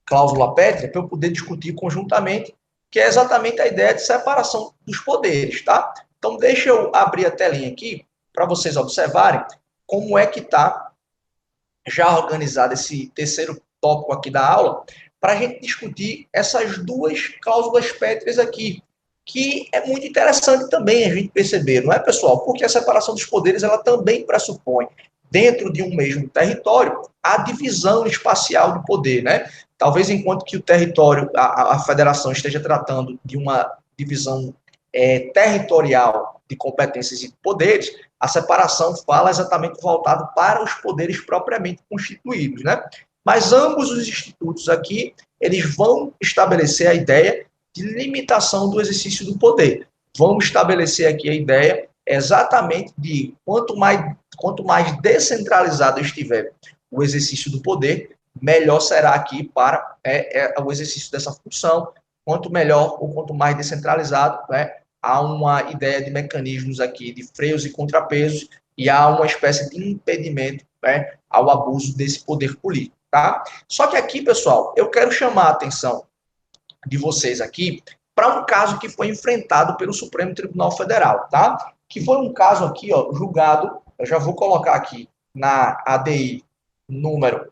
cláusula pétrea, para eu poder discutir conjuntamente, que é exatamente a ideia de separação dos poderes, tá? Então, deixa eu abrir a telinha aqui, para vocês observarem como é que está já organizado esse terceiro tópico aqui da aula, para a gente discutir essas duas cláusulas pétreas aqui, que é muito interessante também a gente perceber, não é, pessoal? Porque a separação dos poderes, ela também pressupõe, dentro de um mesmo território, a divisão espacial do poder, né? Talvez enquanto que o território, a federação esteja tratando de uma divisão territorial de competências e poderes, a separação fala exatamente voltado para os poderes propriamente constituídos, né? Mas ambos os institutos aqui, eles vão estabelecer a ideia de limitação do exercício do poder. Vão estabelecer aqui a ideia exatamente de quanto mais descentralizado estiver o exercício do poder, melhor será aqui para o exercício dessa função. Quanto melhor ou quanto mais descentralizado, né, há uma ideia de mecanismos aqui de freios e contrapesos e há uma espécie de impedimento, né, ao abuso desse poder político. Tá? Só que aqui, pessoal, eu quero chamar a atenção de vocês aqui para um caso que foi enfrentado pelo Supremo Tribunal Federal, tá? Que foi um caso aqui, ó, julgado, eu já vou colocar aqui na ADI número,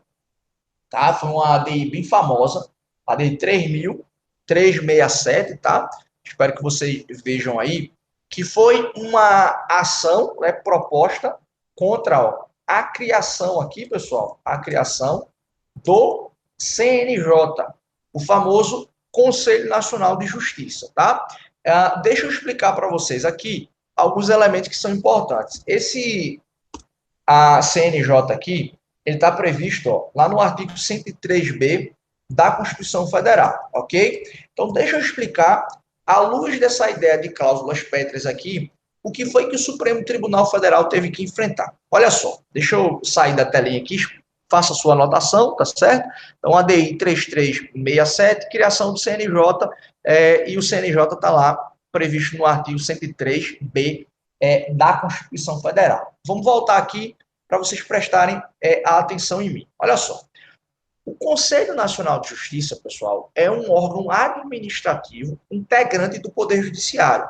tá? Foi uma ADI bem famosa, ADI 3.367, tá? Espero que vocês vejam aí, que foi uma ação, né, proposta contra, ó, a criação aqui, pessoal, a criação do CNJ, o famoso Conselho Nacional de Justiça, tá? Deixa eu explicar para vocês aqui alguns elementos que são importantes. A CNJ aqui, ele está previsto, ó, lá no artigo 103b da Constituição Federal, ok? Então, deixa eu explicar, à luz dessa ideia de cláusulas pétreas aqui, o que foi que o Supremo Tribunal Federal teve que enfrentar. Olha só, deixa eu sair da telinha aqui, faça a sua anotação, tá certo? Então, ADI 3367, criação do CNJ, e o CNJ está lá previsto no artigo 103b da Constituição Federal. Vamos voltar aqui para vocês prestarem a atenção em mim. Olha só. O Conselho Nacional de Justiça, pessoal, é um órgão administrativo integrante do Poder Judiciário.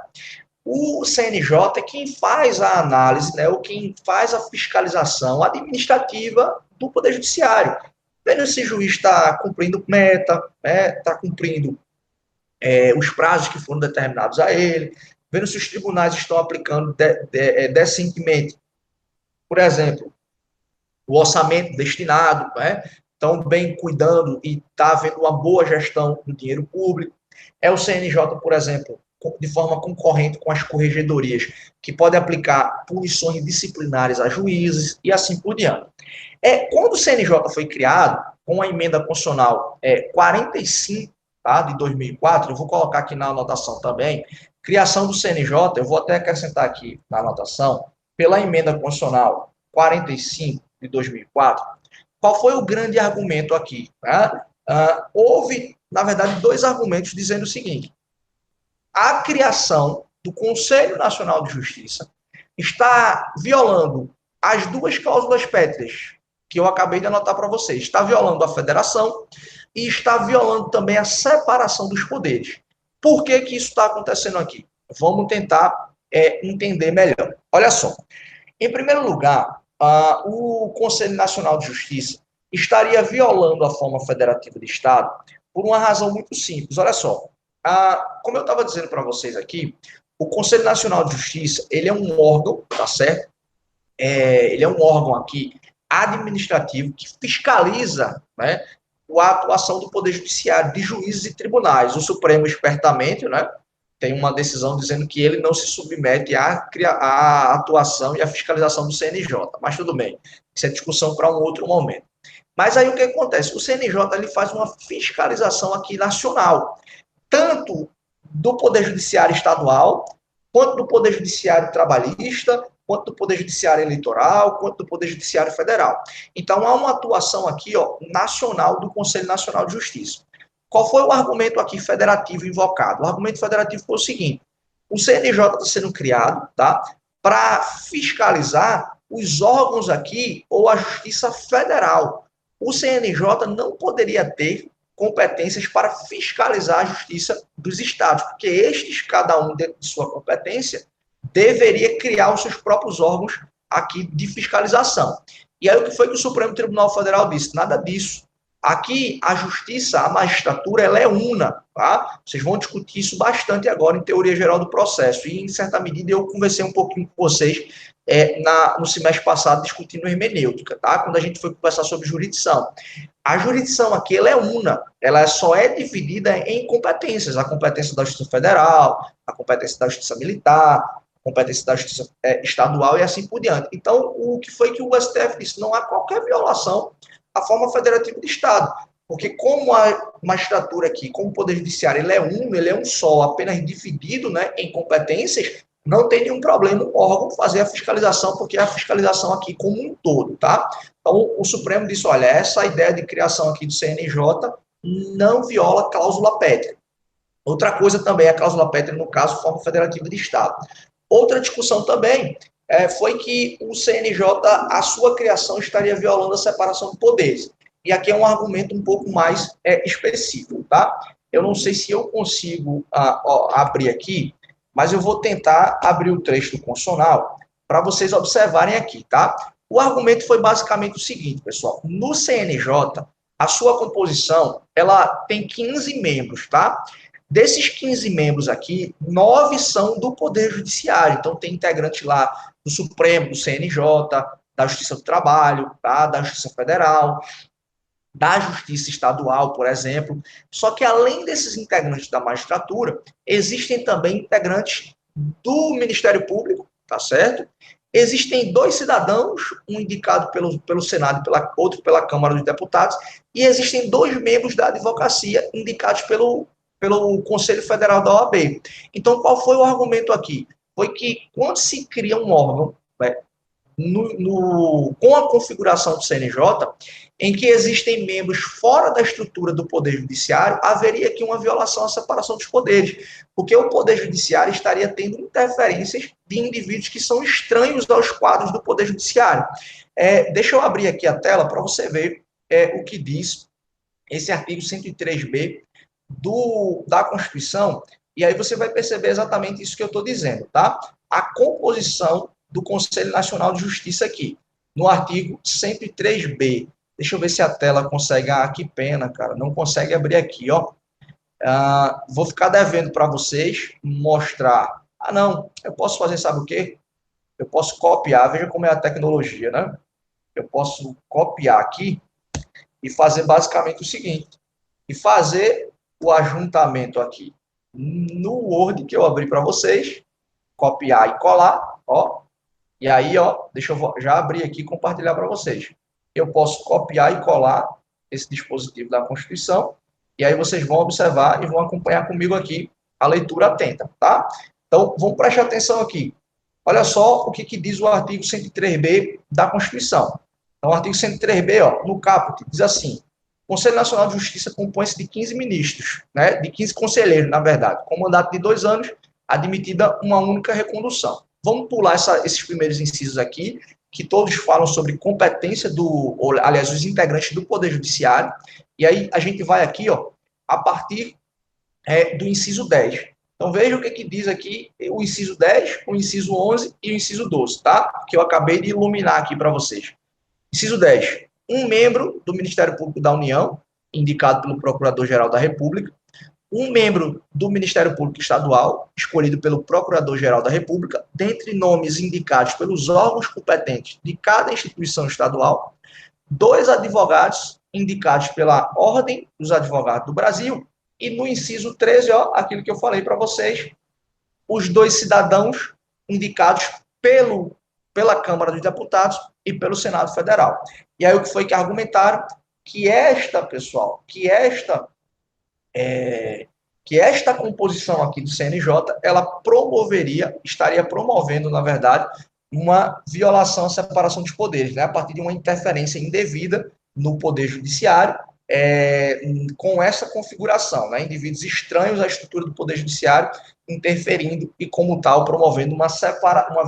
O CNJ é quem faz a análise, né, ou quem faz a fiscalização administrativa do Poder Judiciário. Vendo se o juiz está cumprindo meta, está cumprindo os prazos que foram determinados a ele, vendo se os tribunais estão aplicando decentemente, por exemplo, o orçamento destinado, né, estão bem cuidando e está havendo uma boa gestão do dinheiro público. O CNJ, por exemplo, de forma concorrente com as corregedorias, que pode aplicar punições disciplinares a juízes e assim por diante. Quando o CNJ foi criado, com a emenda constitucional 45, tá, de 2004, eu vou colocar aqui na anotação também, Criação do CNJ, eu vou até acrescentar aqui na anotação, pela emenda constitucional 45 de 2004, qual foi o grande argumento aqui? Né? Houve, na verdade, dois argumentos dizendo o seguinte: a criação do Conselho Nacional de Justiça está violando as duas cláusulas pétreas que eu acabei de anotar para vocês. Está violando a federação e está violando também a separação dos poderes. Por que que isso está acontecendo aqui? Vamos tentar entender melhor. Olha só. Em primeiro lugar, o Conselho Nacional de Justiça estaria violando a forma federativa do Estado por uma razão muito simples. Olha só, como eu estava dizendo para vocês aqui, o Conselho Nacional de Justiça, ele é um órgão, tá certo? Ele é um órgão aqui administrativo que fiscaliza, né, a atuação do Poder Judiciário, de juízes e tribunais. O Supremo, espertamente, né, tem uma decisão dizendo que ele não se submete à atuação e à fiscalização do CNJ. Mas tudo bem, isso é discussão para um outro momento. Mas aí o que acontece? O CNJ ele faz uma fiscalização aqui nacional, tanto do Poder Judiciário estadual, quanto do Poder Judiciário trabalhista, quanto do Poder Judiciário eleitoral, quanto do Poder Judiciário federal. Então, há uma atuação aqui, nacional do Conselho Nacional de Justiça. Qual foi o argumento aqui federativo invocado? O argumento federativo foi o seguinte: o CNJ está sendo criado, tá, para fiscalizar os órgãos aqui, ou a Justiça Federal. O CNJ não poderia ter competências para fiscalizar a justiça dos estados, porque estes, cada um dentro de sua competência, deveria criar os seus próprios órgãos aqui de fiscalização. E aí o que foi que o Supremo Tribunal Federal disse? Nada disso. Aqui a justiça, a magistratura, ela é una, tá? Vocês vão discutir isso bastante agora em teoria geral do processo, e em certa medida eu conversei um pouquinho com vocês no semestre passado discutindo hermenêutica, tá? Quando a gente foi conversar sobre jurisdição. A jurisdição aqui, ela é una, ela só é dividida em competências, a competência da Justiça Federal, a competência da Justiça Militar, a competência da Justiça Estadual e assim por diante. Então, o que foi que o STF disse? Não há qualquer violação à forma federativa do Estado, porque como a magistratura aqui, como o Poder Judiciário, ele é um só, apenas dividido, né, em competências, não tem nenhum problema o órgão fazer a fiscalização, porque é a fiscalização aqui como um todo, tá? Então, o Supremo disse, olha, essa ideia de criação aqui do CNJ não viola a cláusula pétrea. Outra coisa também é a cláusula pétrea, no caso, forma federativa de Estado. Outra discussão também foi que o CNJ, a sua criação, estaria violando a separação de poderes. E aqui é um argumento um pouco mais específico, tá? Eu não sei se eu consigo abrir aqui, mas eu vou tentar abrir o trecho constitucional para vocês observarem aqui, tá? O argumento foi basicamente o seguinte, pessoal. No CNJ, a sua composição, ela tem 15 membros, tá? Desses 15 membros aqui, 9 são do Poder Judiciário. Então, tem integrante lá do Supremo, do CNJ, da Justiça do Trabalho, tá? Da Justiça Federal, da Justiça Estadual, por exemplo. Só que, além desses integrantes da magistratura, existem também integrantes do Ministério Público, tá certo? Existem 2 cidadãos, um indicado pelo Senado e outro pela Câmara dos Deputados, e existem 2 membros da advocacia indicados pelo Conselho Federal da OAB. Então, qual foi o argumento aqui? Foi que, quando se cria um órgão, né, com a configuração do CNJ, em que existem membros fora da estrutura do Poder Judiciário, haveria aqui uma violação à separação dos poderes, porque o Poder Judiciário estaria tendo interferências de indivíduos que são estranhos aos quadros do Poder Judiciário. Deixa eu abrir aqui a tela para você ver o que diz esse artigo 103b da Constituição, e aí você vai perceber exatamente isso que eu estou dizendo, tá? A composição do Conselho Nacional de Justiça aqui, no artigo 103b. Deixa eu ver se a tela consegue. Que pena, cara, não consegue abrir aqui, ó. Vou ficar devendo para vocês mostrar. Não, eu posso fazer, sabe o quê? Eu posso copiar, veja como é a tecnologia, né? Eu posso copiar aqui e fazer basicamente o seguinte, e fazer o ajuntamento aqui no Word que eu abri para vocês, copiar e colar, ó, e aí, ó, deixa eu já abrir aqui e compartilhar para vocês. Eu posso copiar e colar esse dispositivo da Constituição, e aí vocês vão observar e vão acompanhar comigo aqui a leitura atenta, tá? Então, vamos prestar atenção aqui. Olha só o que diz o artigo 103b da Constituição. Então, o artigo 103b, ó, no caput, diz assim: o Conselho Nacional de Justiça compõe-se de 15 ministros, né, de 15 conselheiros, na verdade, com mandato de 2 anos, admitida uma única recondução. Vamos pular esses primeiros incisos aqui, que todos falam sobre competência aliás, os integrantes do Poder Judiciário, e aí a gente vai aqui, ó, a partir do inciso 10. Então, veja o que diz aqui o inciso 10, o inciso 11 e o inciso 12, tá? Que eu acabei de iluminar aqui para vocês. Inciso 10. Um membro do Ministério Público da União, indicado pelo Procurador-Geral da República. Um membro do Ministério Público Estadual, escolhido pelo Procurador-Geral da República, dentre nomes indicados pelos órgãos competentes de cada instituição estadual. 2 advogados indicados pela Ordem dos Advogados do Brasil. E no inciso 13, ó, aquilo que eu falei para vocês, os 2 cidadãos indicados pela Câmara dos Deputados e pelo Senado Federal. E aí o que foi que argumentaram? Que esta composição aqui do CNJ, ela estaria promovendo, na verdade, uma violação à separação dos poderes, né, a partir de uma interferência indevida no Poder Judiciário, com essa configuração, né, indivíduos estranhos à estrutura do Poder Judiciário interferindo e, como tal, promovendo uma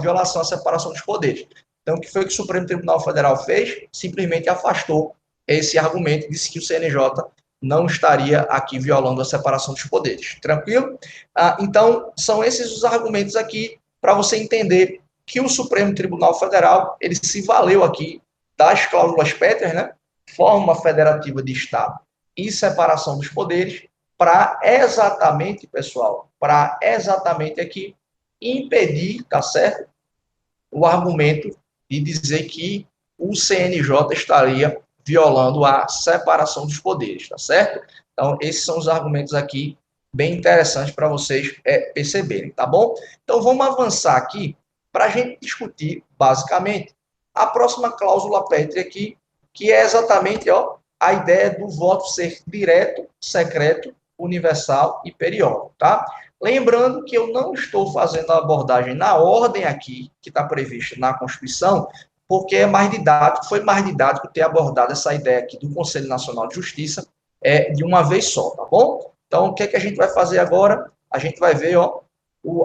violação à separação dos poderes. Então, o que foi que o Supremo Tribunal Federal fez? Simplesmente afastou esse argumento, disse que o CNJ não estaria aqui violando a separação dos poderes. Tranquilo? Então, são esses os argumentos aqui para você entender que o Supremo Tribunal Federal, ele se valeu aqui das cláusulas pétreas, né? Forma federativa de Estado e separação dos poderes, para exatamente, pessoal, aqui impedir, tá certo? O argumento de dizer que o CNJ estaria violando a separação dos poderes, tá certo? Então, esses são os argumentos aqui bem interessantes para vocês perceberem, tá bom? Então, vamos avançar aqui para a gente discutir, basicamente, a próxima cláusula pétrea aqui, que é exatamente, ó, a ideia do voto ser direto, secreto, universal e periódico, tá? Lembrando que eu não estou fazendo a abordagem na ordem aqui, que está prevista na Constituição, porque foi mais didático ter abordado essa ideia aqui do Conselho Nacional de Justiça de uma vez só, tá bom? Então, o que é que a gente vai fazer agora? A gente vai ver, ó,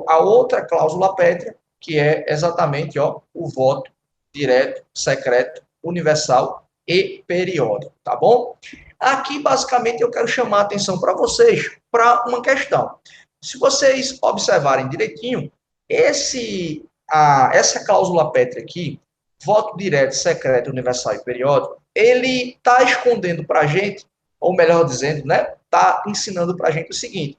a outra cláusula pétrea, que é exatamente, ó, o voto direto, secreto, universal e periódico, tá bom? Aqui, basicamente, eu quero chamar a atenção para vocês para uma questão. Se vocês observarem direitinho, essa cláusula pétrea aqui, voto direto, secreto, universal e periódico, ele está escondendo para a gente, ou melhor dizendo, né, está ensinando para a gente o seguinte: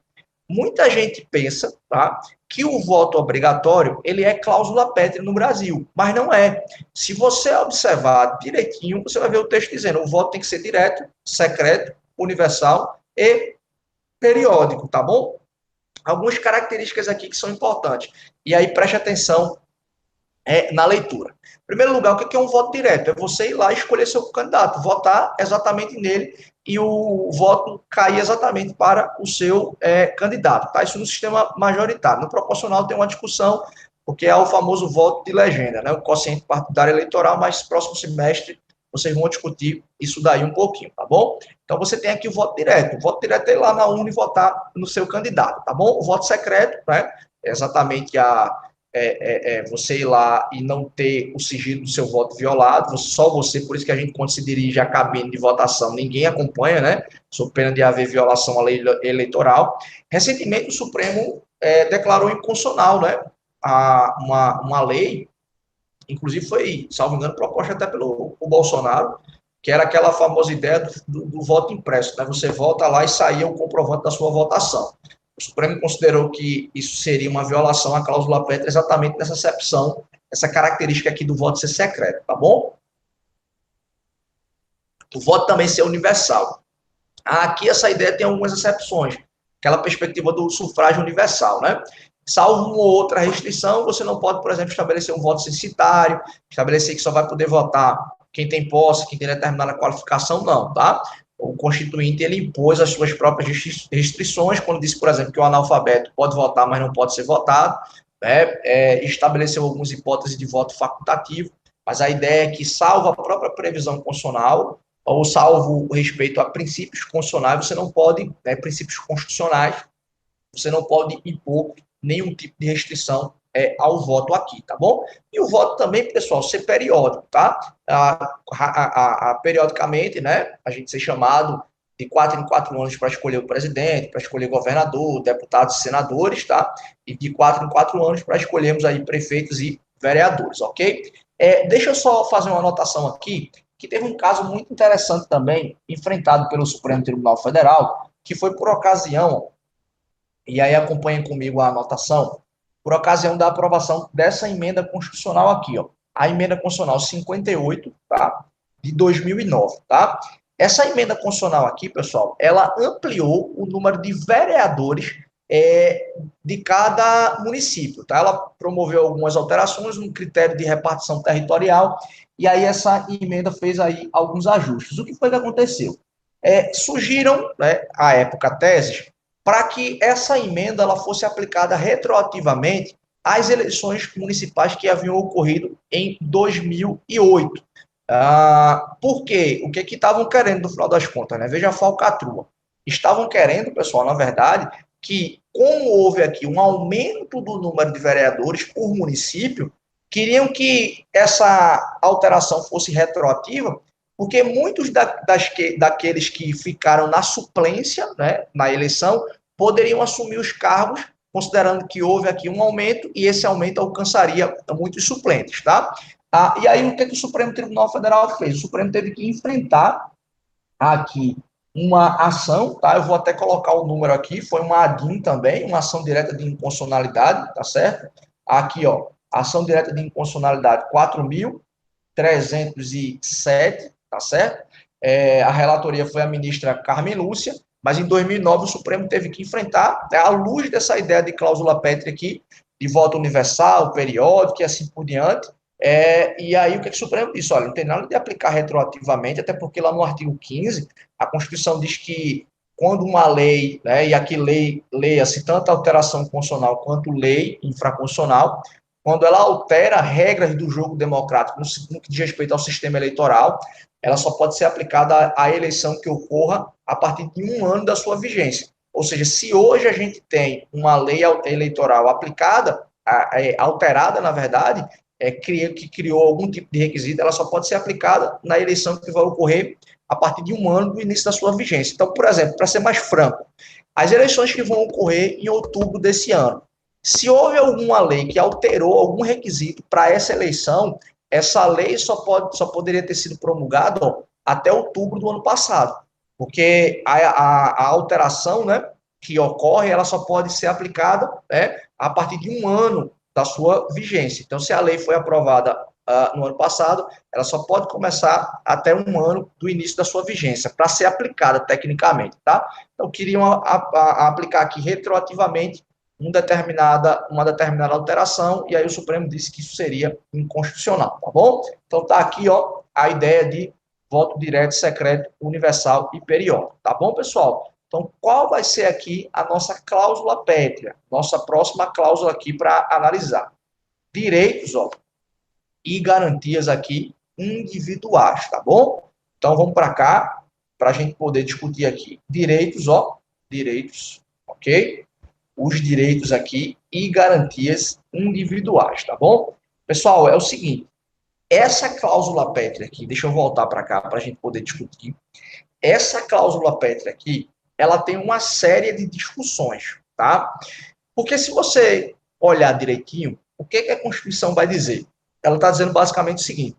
muita gente pensa, tá, que o voto obrigatório ele é cláusula pétrea no Brasil, mas não é. Se você observar direitinho, você vai ver o texto dizendo: o voto tem que ser direto, secreto, universal e periódico, tá bom? Algumas características aqui que são importantes. E aí preste atenção na leitura. Em primeiro lugar, o que é um voto direto? É você ir lá e escolher seu candidato, votar exatamente nele e o voto cair exatamente para o seu candidato. Tá? Isso no sistema majoritário. No proporcional tem uma discussão, porque é o famoso voto de legenda, né? O quociente partidário eleitoral, mas próximo semestre vocês vão discutir isso daí um pouquinho, tá bom? Então, você tem aqui o voto direto. O voto direto é ir lá na urna e votar no seu candidato, tá bom? O voto secreto, né? É exatamente você ir lá e não ter o sigilo do seu voto violado, só você, por isso que a gente, quando se dirige à cabine de votação, ninguém acompanha, né? Sob pena de haver violação à lei eleitoral. Recentemente, o Supremo declarou inconstitucional, né? Uma lei, inclusive foi, salvo engano, proposta até pelo Bolsonaro, que era aquela famosa ideia do voto impresso, né? Você vota lá e saía o comprovante da sua votação. O Supremo considerou que isso seria uma violação à cláusula pétrea exatamente nessa acepção, essa característica aqui do voto ser secreto, tá bom? O voto também ser universal. Aqui essa ideia tem algumas exceções, aquela perspectiva do sufrágio universal, né? Salvo uma ou outra restrição, você não pode, por exemplo, estabelecer um voto censitário, estabelecer que só vai poder votar quem tem posse, quem tem determinada qualificação, não, tá? o Constituinte ele impôs as suas próprias restrições, quando disse, por exemplo, que o analfabeto pode votar, mas não pode ser votado, né? Estabeleceu algumas hipóteses de voto facultativo, mas a ideia é que, salvo a própria previsão constitucional, ou salvo o respeito a princípios constitucionais, você não pode, né, princípios constitucionais, você não pode impor nenhum tipo de restrição ao voto aqui, tá bom? E o voto também, pessoal, ser periódico, tá? Periodicamente, né, a gente ser chamado de 4 em 4 anos para escolher o presidente, para escolher governador, deputados e senadores, tá? E de 4 em 4 anos para escolhermos aí prefeitos e vereadores, ok? Deixa eu só fazer uma anotação aqui, que teve um caso muito interessante também, enfrentado pelo Supremo Tribunal Federal, que foi por ocasião, e aí acompanhem comigo a anotação, por ocasião da aprovação dessa emenda constitucional aqui, ó, a emenda constitucional 58, tá, de 2009, tá? Essa emenda constitucional aqui, pessoal, ela ampliou o número de vereadores de cada município, tá? Ela promoveu algumas alterações no critério de repartição territorial e aí essa emenda fez aí alguns ajustes. O que foi que aconteceu? Surgiram, né, à época, teses para que essa emenda ela fosse aplicada retroativamente às eleições municipais que haviam ocorrido em 2008. Por quê? O que estavam querendo, no final das contas, né? Veja a falcatrua. Estavam querendo, pessoal, na verdade, que, como houve aqui um aumento do número de vereadores por município, queriam que essa alteração fosse retroativa, porque muitos daqueles que ficaram na suplência, né, na eleição, poderiam assumir os cargos, considerando que houve aqui um aumento e esse aumento alcançaria muitos suplentes, tá? E aí o que o Supremo Tribunal Federal fez? O Supremo teve que enfrentar aqui uma ação, tá? Eu vou até colocar o número aqui, foi uma ADIM também, uma ação direta de inconstitucionalidade, tá certo? Aqui, ó, ação direta de inconstitucionalidade 4.307, tá certo? A relatoria foi a ministra Carmen Lúcia, mas em 2009 o Supremo teve que enfrentar, né, à luz dessa ideia de cláusula pétrea aqui, de voto universal, periódico e assim por diante. E aí o que o Supremo disse? Olha, não tem nada de aplicar retroativamente, até porque lá no artigo 15, a Constituição diz que quando uma lei, né, e aqui leia-se tanto alteração constitucional quanto lei infraconstitucional, quando ela altera regras do jogo democrático no que diz respeito ao sistema eleitoral, ela só pode ser aplicada à eleição que ocorra a partir de um ano da sua vigência. Ou seja, se hoje a gente tem uma lei eleitoral aplicada, alterada, na verdade, que criou algum tipo de requisito, ela só pode ser aplicada na eleição que vai ocorrer a partir de um ano do início da sua vigência. Então, por exemplo, para ser mais franco, as eleições que vão ocorrer em outubro desse ano, se houve alguma lei que alterou algum requisito para essa eleição, essa lei só poderia ter sido promulgada até outubro do ano passado, porque a alteração, né, que ocorre, ela só pode ser aplicada, né, a partir de um ano da sua vigência. Então, se a lei foi aprovada no ano passado, ela só pode começar até um ano do início da sua vigência, para ser aplicada tecnicamente, tá? Então, queriam aplicar aqui retroativamente uma determinada alteração, e aí o Supremo disse que isso seria inconstitucional, tá bom? Então, tá aqui, ó, a ideia de voto direto, secreto, universal e periódico, tá bom, pessoal? Então, qual vai ser aqui a nossa cláusula pétrea? Nossa próxima cláusula aqui para analisar. Direitos, ó, e garantias aqui individuais, tá bom? Então, vamos para cá, para a gente poder discutir aqui. Direitos, ó, direitos, ok? Os direitos aqui e garantias individuais, tá bom? Pessoal, é o seguinte, essa cláusula pétrea aqui, deixa eu voltar para cá para a gente poder discutir. Essa cláusula pétrea aqui, ela tem uma série de discussões, tá? Porque se você olhar direitinho, o que a Constituição vai dizer? Ela está dizendo basicamente o seguinte,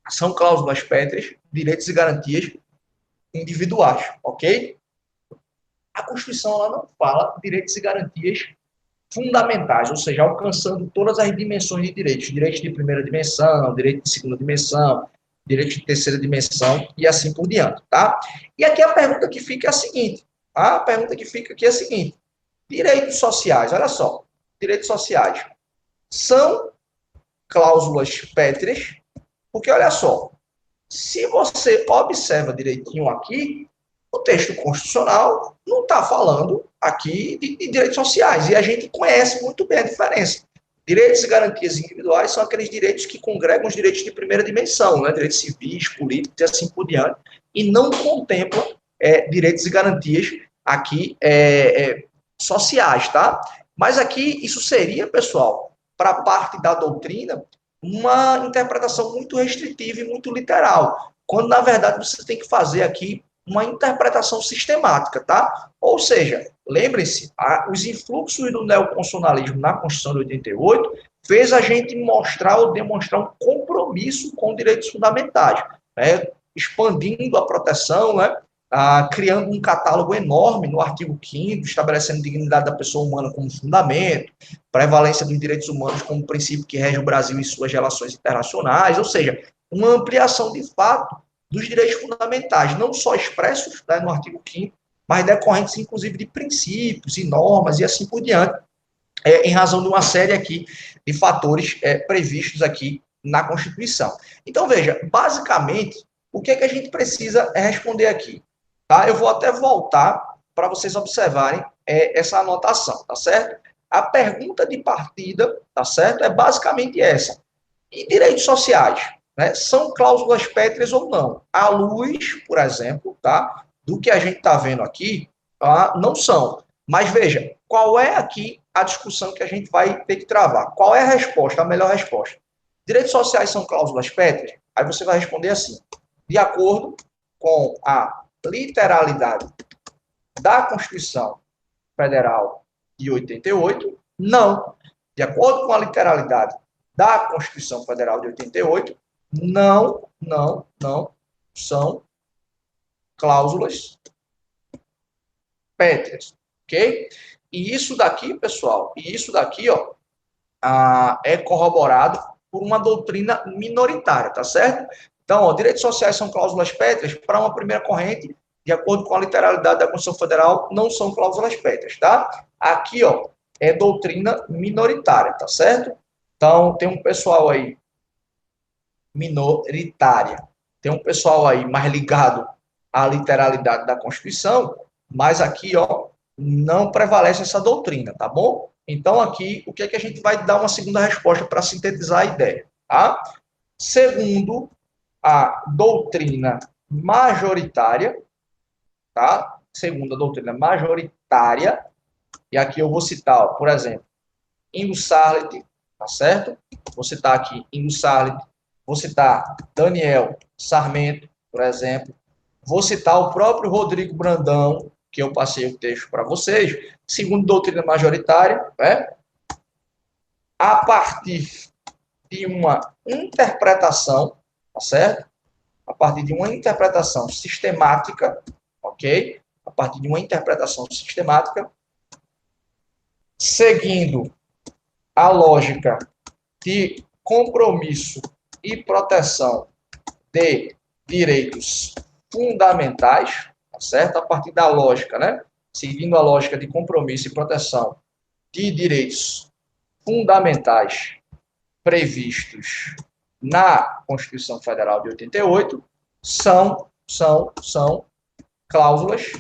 são cláusulas pétreas, direitos e garantias individuais, ok? A Constituição ela não fala direitos e garantias fundamentais, ou seja, alcançando todas as dimensões de direitos, direitos de primeira dimensão, direito de segunda dimensão, direito de terceira dimensão e assim por diante, tá? E aqui a pergunta que fica é a seguinte, a pergunta que fica aqui é a seguinte, direitos sociais, olha só, direitos sociais são cláusulas pétreas, porque olha só, se você observa direitinho aqui, O texto constitucional não está falando aqui de direitos sociais, e a gente conhece muito bem a diferença. Direitos e garantias individuais são aqueles direitos que congregam os direitos de primeira dimensão, né? Direitos civis, políticos e assim por diante, e não contemplam direitos e garantias aqui sociais, tá? Mas aqui isso seria, pessoal, para a parte da doutrina, uma interpretação muito restritiva e muito literal, quando na verdade você tem que fazer aqui uma interpretação sistemática, tá? Ou seja, lembrem-se, os influxos do neoconstitucionalismo na Constituição de 88 fez a gente mostrar ou demonstrar um compromisso com direitos fundamentais, né? Expandindo a proteção, né? Criando um catálogo enorme no artigo 5º, estabelecendo a dignidade da pessoa humana como fundamento, prevalência dos direitos humanos como princípio que rege o Brasil e suas relações internacionais, ou seja, uma ampliação de fato dos direitos fundamentais, não só expressos, né, no artigo 5º, mas decorrentes, inclusive, de princípios e normas e assim por diante, em razão de uma série aqui de fatores previstos aqui na Constituição. Então, veja, basicamente, o que é que a gente precisa responder aqui? Tá? Eu vou até voltar para vocês observarem essa anotação, tá certo? A pergunta de partida, tá certo? É basicamente essa. E direitos sociais? Né, são cláusulas pétreas ou não? À luz, por exemplo, tá, do que a gente está vendo aqui, tá, não são. Mas veja, qual é aqui a discussão que a gente vai ter que travar? Qual é a resposta, a melhor resposta? Direitos sociais são cláusulas pétreas? Aí você vai responder assim, de acordo com a literalidade da Constituição Federal de 88, não. De acordo com a literalidade da Constituição Federal de 88, não são cláusulas pétreas, ok? E isso daqui, pessoal, ó, é corroborado por uma doutrina minoritária, tá certo? Então, ó, direitos sociais são cláusulas pétreas para uma primeira corrente, de acordo com a literalidade da Constituição Federal, não são cláusulas pétreas, tá? Aqui, ó, é doutrina minoritária, tá certo? Então, tem um pessoal aí minoritária. Tem um pessoal aí mais ligado à literalidade da Constituição, mas aqui, ó, não prevalece essa doutrina, tá bom? Então, aqui, o que é que a gente vai dar uma segunda resposta para sintetizar a ideia, tá? Segundo a doutrina majoritária, tá? Segundo a doutrina majoritária, e aqui eu vou citar, ó, por exemplo, Ingo Sarlet, tá certo? Vou citar aqui Ingo Sarlet, vou citar Daniel Sarmento, por exemplo. Vou citar o próprio Rodrigo Brandão, que eu passei o texto para vocês, segundo doutrina majoritária, né? A partir de uma interpretação, tá certo? A partir de uma interpretação sistemática, ok? A partir de uma interpretação sistemática, seguindo a lógica de compromisso e proteção de direitos fundamentais, tá certo? A partir da lógica, né? Seguindo a lógica de compromisso e proteção de direitos fundamentais previstos na Constituição Federal de 88, são cláusulas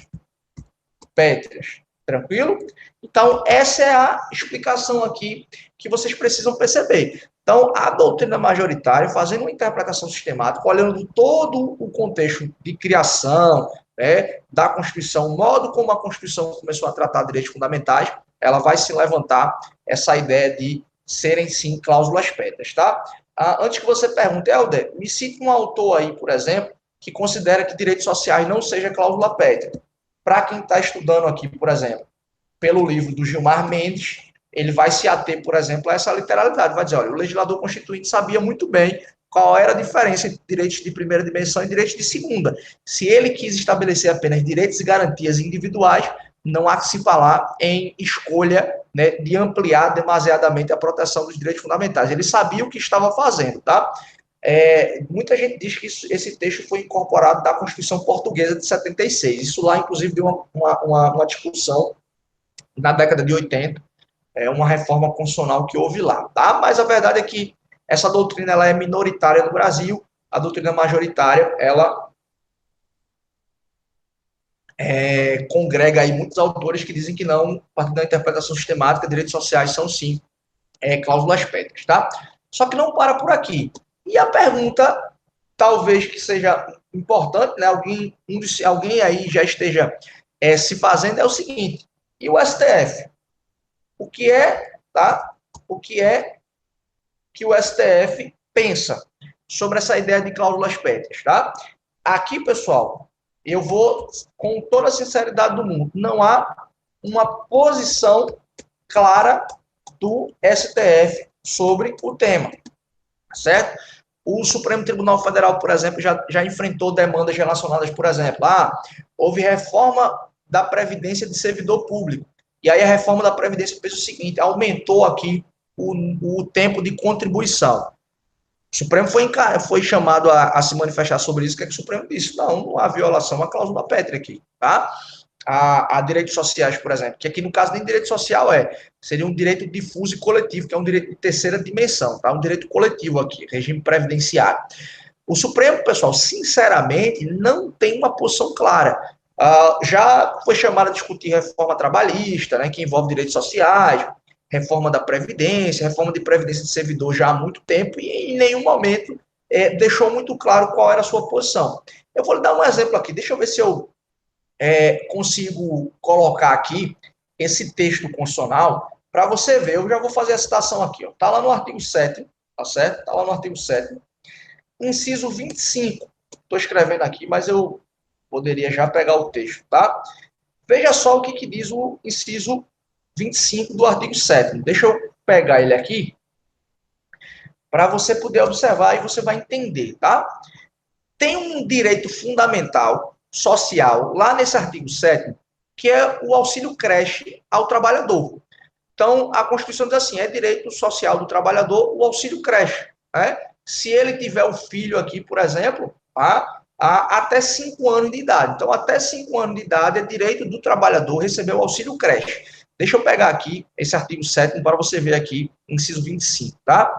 pétreas. Tranquilo? Então, essa é a explicação aqui que vocês precisam perceber. Então, a doutrina majoritária, fazendo uma interpretação sistemática, olhando todo o contexto de criação, né, da Constituição, o modo como a Constituição começou a tratar direitos fundamentais, ela vai se levantar essa ideia de serem, sim, cláusulas pétreas, tá? Antes que você pergunte, Helder, me cite um autor aí, por exemplo, que considera que direitos sociais não seja cláusula pétrea. Para quem está estudando aqui, por exemplo, pelo livro do Gilmar Mendes, ele vai se ater, por exemplo, a essa literalidade. Vai dizer, olha, o legislador constituinte sabia muito bem qual era a diferença entre direitos de primeira dimensão e direitos de segunda. Se ele quis estabelecer apenas direitos e garantias individuais, não há que se falar em escolha, né, de ampliar demasiadamente a proteção dos direitos fundamentais. Ele sabia o que estava fazendo, tá? Muita gente diz que esse texto foi incorporado da Constituição Portuguesa de 76. Isso lá, inclusive, deu uma discussão na década de 80, uma reforma constitucional que houve lá, tá? Mas a verdade é que essa doutrina ela é minoritária no Brasil, a doutrina majoritária ela congrega aí muitos autores que dizem que não, a partir da interpretação sistemática, direitos sociais são sim cláusulas pétreas, tá? Só que não para por aqui. E a pergunta, talvez que seja importante, né? Alguém aí já esteja se fazendo, é o seguinte: e o STF? O que é, tá? O que é que o STF pensa sobre essa ideia de cláusulas pétreas, tá? Aqui, pessoal, eu vou com toda a sinceridade do mundo, não há uma posição clara do STF sobre o tema, certo? O Supremo Tribunal Federal, por exemplo, já enfrentou demandas relacionadas, por exemplo, houve reforma da Previdência de servidor público. E aí a reforma da Previdência fez o seguinte, aumentou aqui o tempo de contribuição. O Supremo foi chamado a se manifestar sobre isso, o que é que o Supremo disse? Não há violação à cláusula pétrea aqui, tá? A direitos sociais, por exemplo, que aqui no caso nem direito social seria um direito difuso e coletivo, que é um direito de terceira dimensão, tá? Um direito coletivo aqui, regime previdenciário. O Supremo, pessoal, sinceramente, não tem uma posição clara. Já foi chamado a discutir reforma trabalhista, né, que envolve direitos sociais, reforma da Previdência, reforma de Previdência de servidor já há muito tempo, e em nenhum momento deixou muito claro qual era a sua posição. Eu vou lhe dar um exemplo aqui, deixa eu ver se eu consigo colocar aqui esse texto constitucional para você ver. Eu já vou fazer a citação aqui. Está lá no artigo 7º, tá certo? Está lá no artigo 7º, inciso 25. Estou escrevendo aqui, mas eu poderia já pegar o texto, tá? Veja só o que diz o inciso 25 do artigo 7º. Deixa eu pegar ele aqui para você poder observar e você vai entender, tá? Tem um direito fundamental social, lá nesse artigo 7º, que é o auxílio creche ao trabalhador. Então, a Constituição diz assim, é direito social do trabalhador o auxílio creche. Né? Se ele tiver um filho aqui, por exemplo, até 5 anos de idade. Então, até 5 anos de idade é direito do trabalhador receber o auxílio creche. Deixa eu pegar aqui esse artigo 7º para você ver aqui, inciso 25, tá?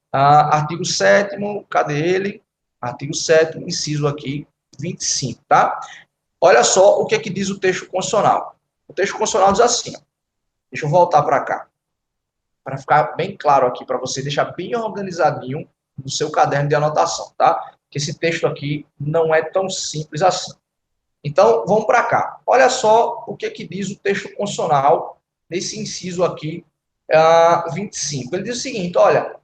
Artigo 7º, cadê ele? Artigo 7º, inciso aqui, 25, tá? Olha só o que diz o texto constitucional. O texto constitucional diz assim, deixa eu voltar para cá, para ficar bem claro aqui para você, deixar bem organizadinho no seu caderno de anotação, tá? Que esse texto aqui não é tão simples assim. Então, vamos para cá. Olha só o que diz o texto constitucional nesse inciso aqui, 25. Ele diz o seguinte, olha,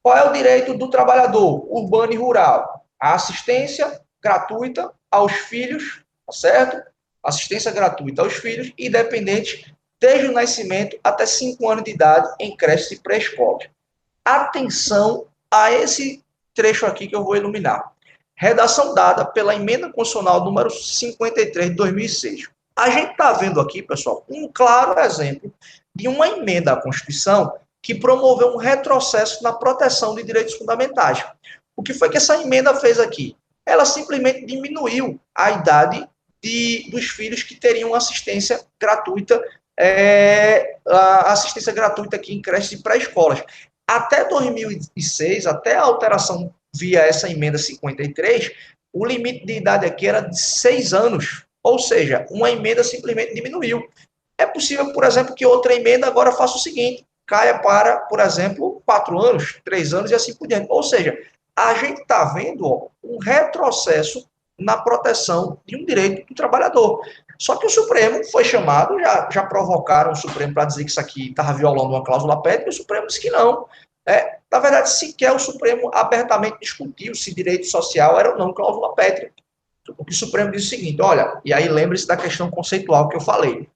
qual é o direito do trabalhador urbano e rural? A assistência gratuita aos filhos, tá certo? Assistência gratuita aos filhos independentes desde o nascimento até 5 anos de idade em creches e pré-escola. Atenção a esse trecho aqui que eu vou iluminar. Redação dada pela Emenda Constitucional número 53 de 2006. A gente está vendo aqui, pessoal, um claro exemplo de uma emenda à Constituição que promoveu um retrocesso na proteção de direitos fundamentais. O que foi que essa emenda fez aqui? Ela simplesmente diminuiu a idade dos filhos que teriam assistência gratuita, assistência gratuita aqui em creches e pré-escolas. Até 2006, até a alteração via essa emenda 53, o limite de idade aqui era de 6 anos, ou seja, uma emenda simplesmente diminuiu. É possível, por exemplo, que outra emenda agora faça o seguinte, caia para, por exemplo, 4 anos, 3 anos e assim por diante. Ou seja, a gente está vendo um retrocesso na proteção de um direito do trabalhador. Só que o Supremo foi chamado, já provocaram o Supremo para dizer que isso aqui estava violando uma cláusula pétrea, e o Supremo disse que não. Na verdade, sequer o Supremo abertamente discutiu se direito social era ou não cláusula pétrea. O que o Supremo disse o seguinte, olha, e aí lembre-se da questão conceitual que eu falei.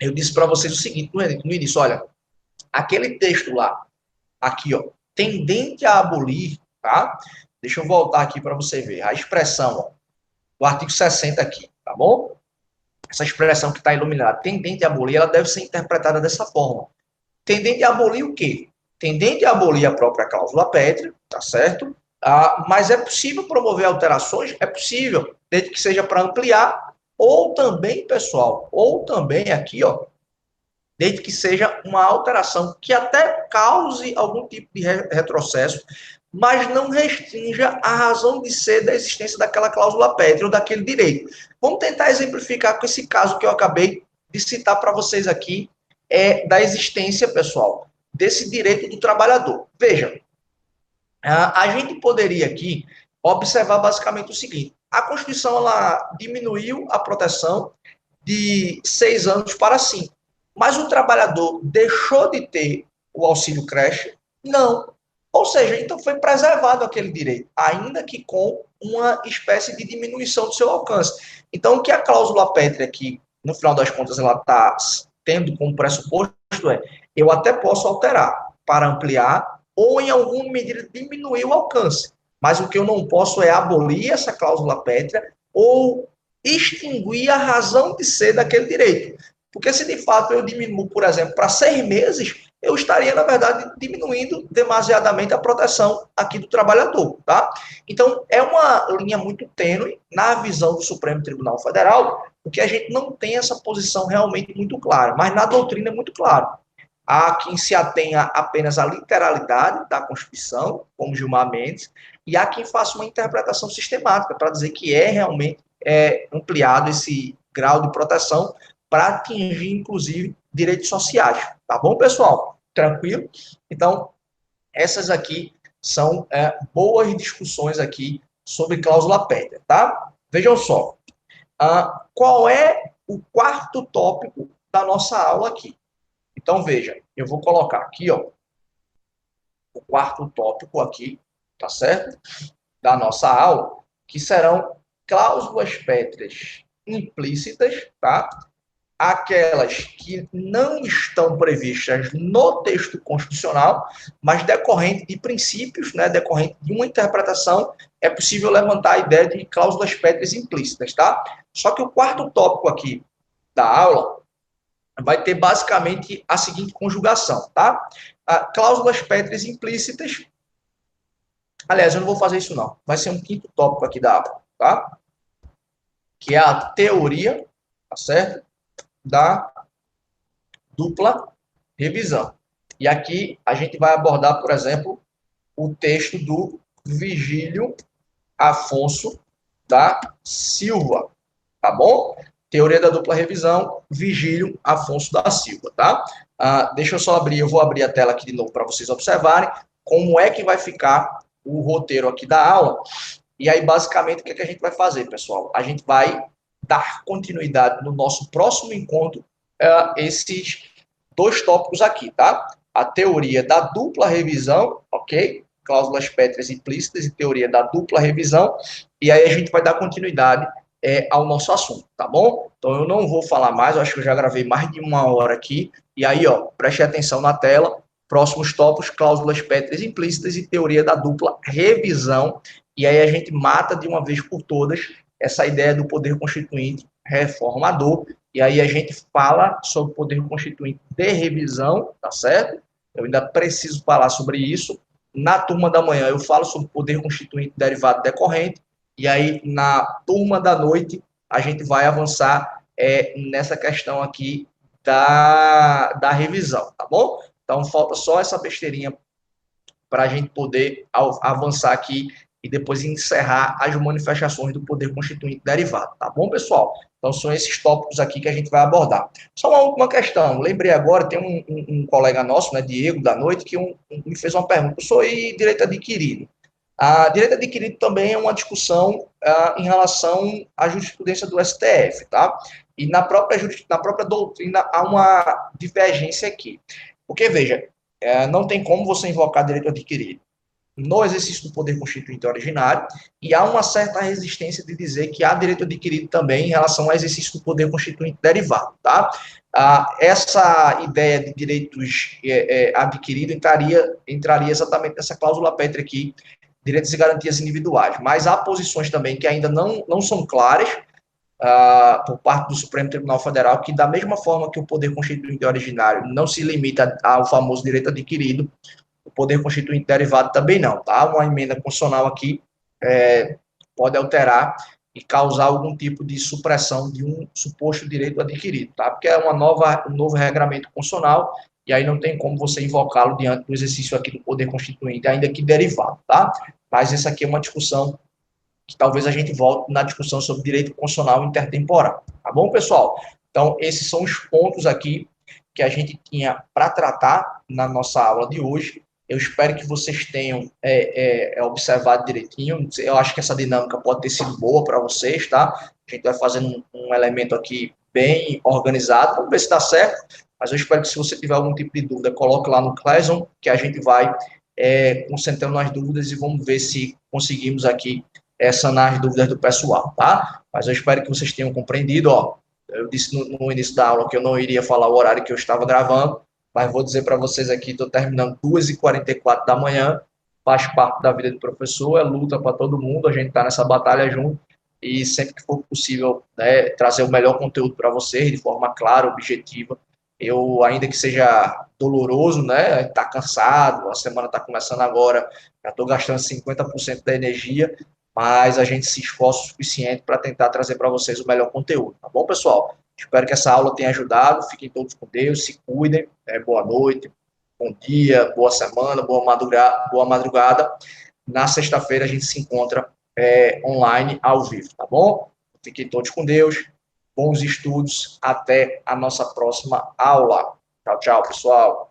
Eu disse para vocês o seguinte no início, olha, aquele texto lá, aqui, ó, tendente a abolir, tá? Deixa eu voltar aqui para você ver. A expressão, ó, do artigo 60 aqui, tá bom? Essa expressão que está iluminada, tendente a abolir, ela deve ser interpretada dessa forma. Tendente a abolir o quê? Tendente a abolir a própria cláusula pétrea, tá certo? Mas é possível promover alterações? É possível, desde que seja para ampliar, ou também, pessoal, ou também aqui, ó, desde que seja uma alteração que até cause algum tipo de retrocesso, mas não restrinja a razão de ser da existência daquela cláusula pétrea ou daquele direito. Vamos tentar exemplificar com esse caso que eu acabei de citar para vocês aqui, da existência, pessoal, desse direito do trabalhador. Veja, a gente poderia aqui observar basicamente o seguinte: a Constituição ela diminuiu a proteção de 6 anos para 5, mas o trabalhador deixou de ter o auxílio creche? Não. Ou seja, então foi preservado aquele direito, ainda que com uma espécie de diminuição do seu alcance. Então, o que a cláusula pétrea aqui, no final das contas, ela está tendo como pressuposto é: eu até posso alterar para ampliar ou, em alguma medida, diminuir o alcance. Mas o que eu não posso é abolir essa cláusula pétrea ou extinguir a razão de ser daquele direito. Porque se de fato eu diminuo, por exemplo, para 6 meses, eu estaria, na verdade, diminuindo demasiadamente a proteção aqui do trabalhador, tá? Então, é uma linha muito tênue na visão do Supremo Tribunal Federal, porque a gente não tem essa posição realmente muito clara, mas na doutrina é muito claro. Há quem se atenha apenas à literalidade da Constituição, como Gilmar Mendes, e há quem faça uma interpretação sistemática para dizer que é realmente ampliado esse grau de proteção para atingir, inclusive, direitos sociais. Tá bom, pessoal? Tranquilo? Então, essas aqui são boas discussões aqui sobre cláusula pétrea, tá? Vejam só. Qual é o quarto tópico da nossa aula aqui? Então, veja, eu vou colocar aqui, ó, o quarto tópico aqui, tá certo? Da nossa aula, que serão cláusulas pétreas implícitas, tá? Aquelas que não estão previstas no texto constitucional, mas decorrente de princípios, né, decorrente de uma interpretação, é possível levantar a ideia de cláusulas pétreas implícitas, tá? Só que o quarto tópico aqui da aula vai ter basicamente a seguinte conjugação, tá? Cláusulas pétreas implícitas. Aliás, eu não vou fazer isso não. Vai ser um quinto tópico aqui da aula, tá? Que é a teoria, tá certo? Da dupla revisão. E aqui a gente vai abordar, por exemplo, o texto do Vigílio Afonso da Silva, tá bom? Teoria da dupla revisão, Vigílio Afonso da Silva, tá? Deixa eu só abrir, eu vou abrir a tela aqui de novo para vocês observarem como é que vai ficar o roteiro aqui da aula. E aí, basicamente, o que é que a gente vai fazer, pessoal? A gente vai dar continuidade no nosso próximo encontro esses dois tópicos aqui, tá? A teoria da dupla revisão, ok? Cláusulas pétreas implícitas e teoria da dupla revisão. E aí a gente vai dar continuidade ao nosso assunto, tá bom? Então eu não vou falar mais, eu acho que eu já gravei mais de 1 hora aqui. E aí, ó, preste atenção na tela. Próximos tópicos, cláusulas pétreas implícitas e teoria da dupla revisão. E aí a gente mata de uma vez por todas essa ideia do poder constituinte reformador. E aí a gente fala sobre o poder constituinte de revisão, tá certo? Eu ainda preciso falar sobre isso. Na turma da manhã eu falo sobre o poder constituinte derivado decorrente. E aí na turma da noite a gente vai avançar nessa questão aqui da revisão, tá bom? Então falta só essa besteirinha para a gente poder avançar aqui e depois encerrar as manifestações do poder constituinte derivado, tá bom, pessoal? Então, são esses tópicos aqui que a gente vai abordar. Só uma última questão, lembrei agora, tem um colega nosso, né, Diego, da noite, que me fez uma pergunta. Eu sou direito adquirido. Direito adquirido também é uma discussão em relação à jurisprudência do STF, tá? E na própria doutrina há uma divergência aqui. Porque, veja, não tem como você invocar direito adquirido no exercício do poder constituinte originário, e há uma certa resistência de dizer que há direito adquirido também em relação ao exercício do poder constituinte derivado, tá? Essa ideia de direitos adquiridos entraria exatamente nessa cláusula pétrea aqui, direitos e garantias individuais, mas há posições também que ainda não são claras, por parte do Supremo Tribunal Federal, que da mesma forma que o poder constituinte originário não se limita ao famoso direito adquirido, o poder constituinte derivado também não, tá? Uma emenda constitucional aqui pode alterar e causar algum tipo de supressão de um suposto direito adquirido, tá? Porque é um novo regramento constitucional e aí não tem como você invocá-lo diante do exercício aqui do poder constituinte, ainda que derivado, tá? Mas essa aqui é uma discussão que talvez a gente volte na discussão sobre direito constitucional intertemporal, tá bom, pessoal? Então, esses são os pontos aqui que a gente tinha para tratar na nossa aula de hoje. Eu espero que vocês tenham observado direitinho. Eu acho que essa dinâmica pode ter sido boa para vocês, tá? A gente vai fazendo um elemento aqui bem organizado. Vamos ver se dá certo. Mas eu espero que, se você tiver algum tipo de dúvida, coloque lá no Classroom, que a gente vai concentrando nas dúvidas e vamos ver se conseguimos aqui sanar as dúvidas do pessoal, tá? Mas eu espero que vocês tenham compreendido, ó. Eu disse no início da aula que eu não iria falar o horário que eu estava gravando, mas vou dizer para vocês aqui, estou terminando 2h44 da manhã, faz parte da vida do professor, é luta para todo mundo, a gente está nessa batalha junto, e sempre que for possível, né, trazer o melhor conteúdo para vocês, de forma clara, objetiva. Eu, ainda que seja doloroso, né, tá cansado, a semana está começando agora, já estou gastando 50% da energia, mas a gente se esforça o suficiente para tentar trazer para vocês o melhor conteúdo, tá bom, pessoal? Espero que essa aula tenha ajudado, fiquem todos com Deus, se cuidem, boa noite, bom dia, boa semana, boa madrugada. Na sexta-feira a gente se encontra online, ao vivo, tá bom? Fiquem todos com Deus, bons estudos, até a nossa próxima aula. Tchau, tchau, pessoal.